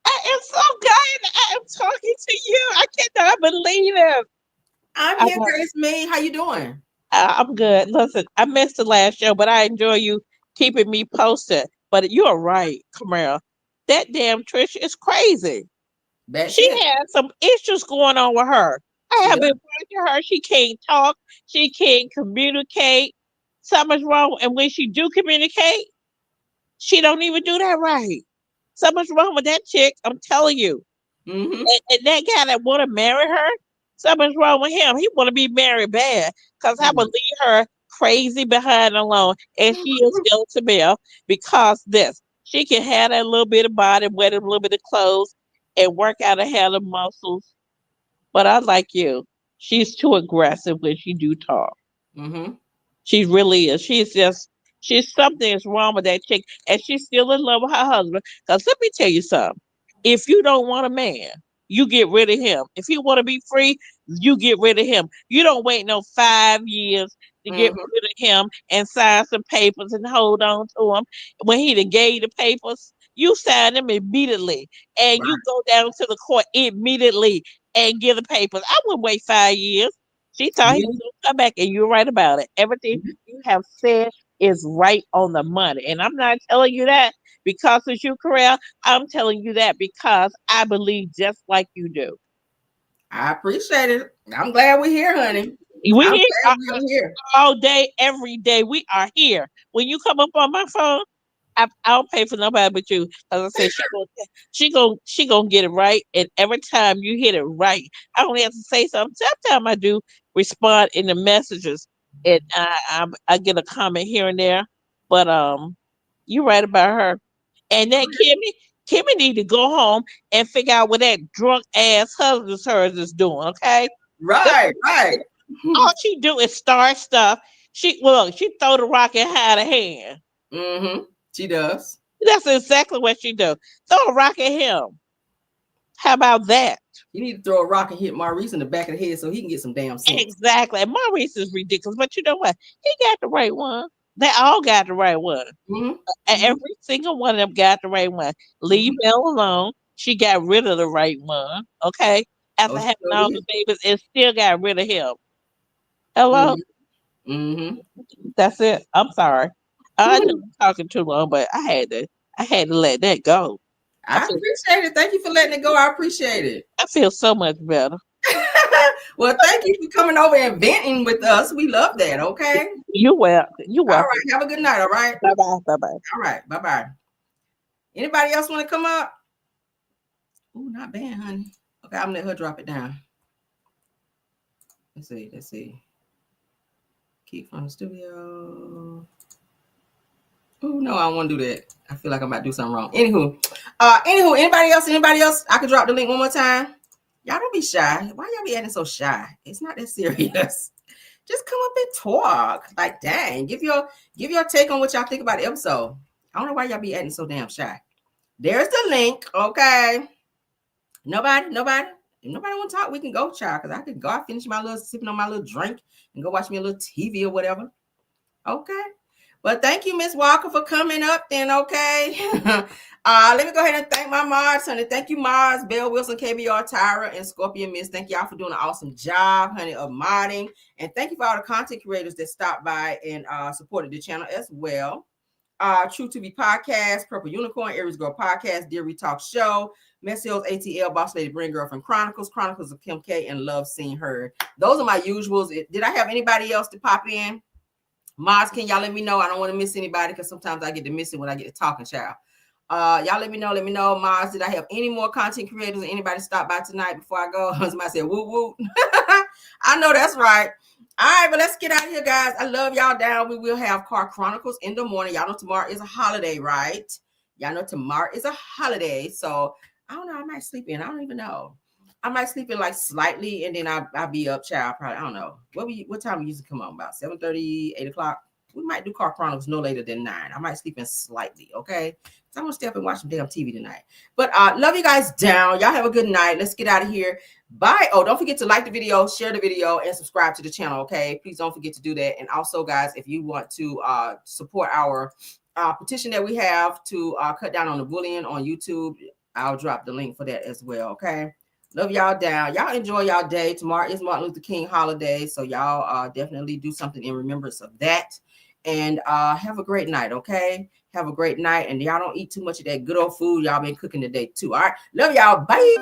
I am so good. I am talking to you. I cannot believe it. I'm here, Grace May. How you doing? I'm good. Listen, I missed the last show, but I enjoy you keeping me posted. But you're right, Camara. That damn Trish is crazy. She had some issues going on with her. I have been watching her. She can't talk. She can't communicate. Something's wrong. And when she do communicate, she don't even do that right. Something's wrong with that chick. I'm telling you. Mm-hmm. And that guy that want to marry her, something's wrong with him. He want to be married bad because I would leave her crazy behind alone. And she is still to Bill because she can have that little bit of body, wear a little bit of clothes, and work out her hair and muscles. But I like you. She's too aggressive when she do talk. Mm-hmm. She really is. Something is wrong with that chick, and she's still in love with her husband. Because let me tell you something. If you don't want a man, you get rid of him. If you want to be free, you get rid of him. You don't wait no 5 years to get rid of him and sign some papers and hold on to him. When he done gave the papers, you sign them immediately. And you go down to the court immediately and get the papers. I wouldn't wait 5 years. She thought he was going to come back, and you're right about it. Everything you have said is right on the money. And I'm not telling you that because it's your career. I'm telling you that because I believe just like you do. I appreciate it. I'm glad we're here, honey. We're here all day, every day. We are here. When you come up on my phone, I don't pay for nobody but you. As I said, she gonna get it right. And every time you hit it right, I only have to say something. Sometimes I do respond in the messages, and I get a comment here and there. But you're right about her. And that Kimmy need to go home and figure out what that drunk ass husband of hers is doing. Okay. Right. All she do is start stuff. She throw the rock and hide a hand. Mm-hmm. She does. That's exactly what she do. Throw a rock at him. How about that? You need to throw a rock and hit Maurice in the back of the head so he can get some damn sense. Exactly. Maurice is ridiculous, but you know what? He got the right one. They all got the right one. Mm-hmm. Every single one of them got the right one. Leave Mel alone. She got rid of the right one. Okay. After having all the babies, and still got rid of him. Hello? Mm-hmm. That's it. I'm sorry. I know I'm talking too long, but I had to let that go. I appreciate it. Thank you for letting it go. I appreciate it. I feel so much better. Well, thank you for coming over and venting with us. We love that. Okay. You're welcome. You're welcome. All right. Have a good night. All right. Bye bye. Bye bye. All right. Bye bye. Anybody else want to come up? Oh, not bad, honey. Okay, I'm gonna let her drop it down. Let's see. Keep from the studio. Oh no, I don't want to do that. I feel like I'm about to do something wrong. Anywho, anybody else? I can drop the link one more time. Y'all don't be shy. Why y'all be acting so shy? It's not that serious. Just come up and talk. Like, dang, give your take on what y'all think about the episode. I don't know why y'all be acting so damn shy. There's the link. Okay. Nobody. If nobody want to talk, we can go, child. Because I can go. I finish sipping on my little drink and go watch me a little TV or whatever. Okay. Well, thank you, Miss Walker, for coming up then, okay? Let me go ahead and thank my mods, honey. Thank you, Mars, Belle Wilson, KBR, Tyra, and Scorpion Miss. Thank y'all for doing an awesome job, honey, of modding. And thank you for all the content creators that stopped by and supported the channel as well. True to Be Podcast, Purple Unicorn, Aries Girl Podcast, Dear We Talk Show, Messios ATL, Boss Lady Brain Girlfriend Chronicles of Kim K, and Love Seen Heard. Those are my usuals. Did I have anybody else to pop in? Mars, can y'all let me know? I don't want to miss anybody because sometimes I get to miss it when I get to talking, child. Y'all let me know. Mars, did I have any more content creators or anybody stop by tonight before I go? Somebody said, woo woo. I know that's right. All right, but let's get out of here, guys. I love y'all down. We will have Car Chronicles in the morning. Y'all know tomorrow is a holiday, right? Y'all know tomorrow is a holiday. So I don't know. I might sleep in. I don't even know. I might sleep in like slightly, and then I'll be up, child. Probably, I don't know. What time we usually come on? About 7:30, 8 o'clock. We might do Car Chronicles no later than 9. I might sleep in slightly, okay? So I'm gonna stay up and watch some damn TV tonight. But love you guys down. Y'all have a good night. Let's get out of here. Bye. Oh, don't forget to like the video, share the video, and subscribe to the channel, okay? Please don't forget to do that. And also, guys, if you want to support our petition that we have to cut down on the bullying on YouTube, I'll drop the link for that as well, okay? Love y'all down. Y'all enjoy y'all day. Tomorrow is Martin Luther King holiday, so y'all definitely do something in remembrance of that. And have a great night, okay? Have a great night. And y'all don't eat too much of that good old food y'all been cooking today, too. All right. Love y'all. Bye.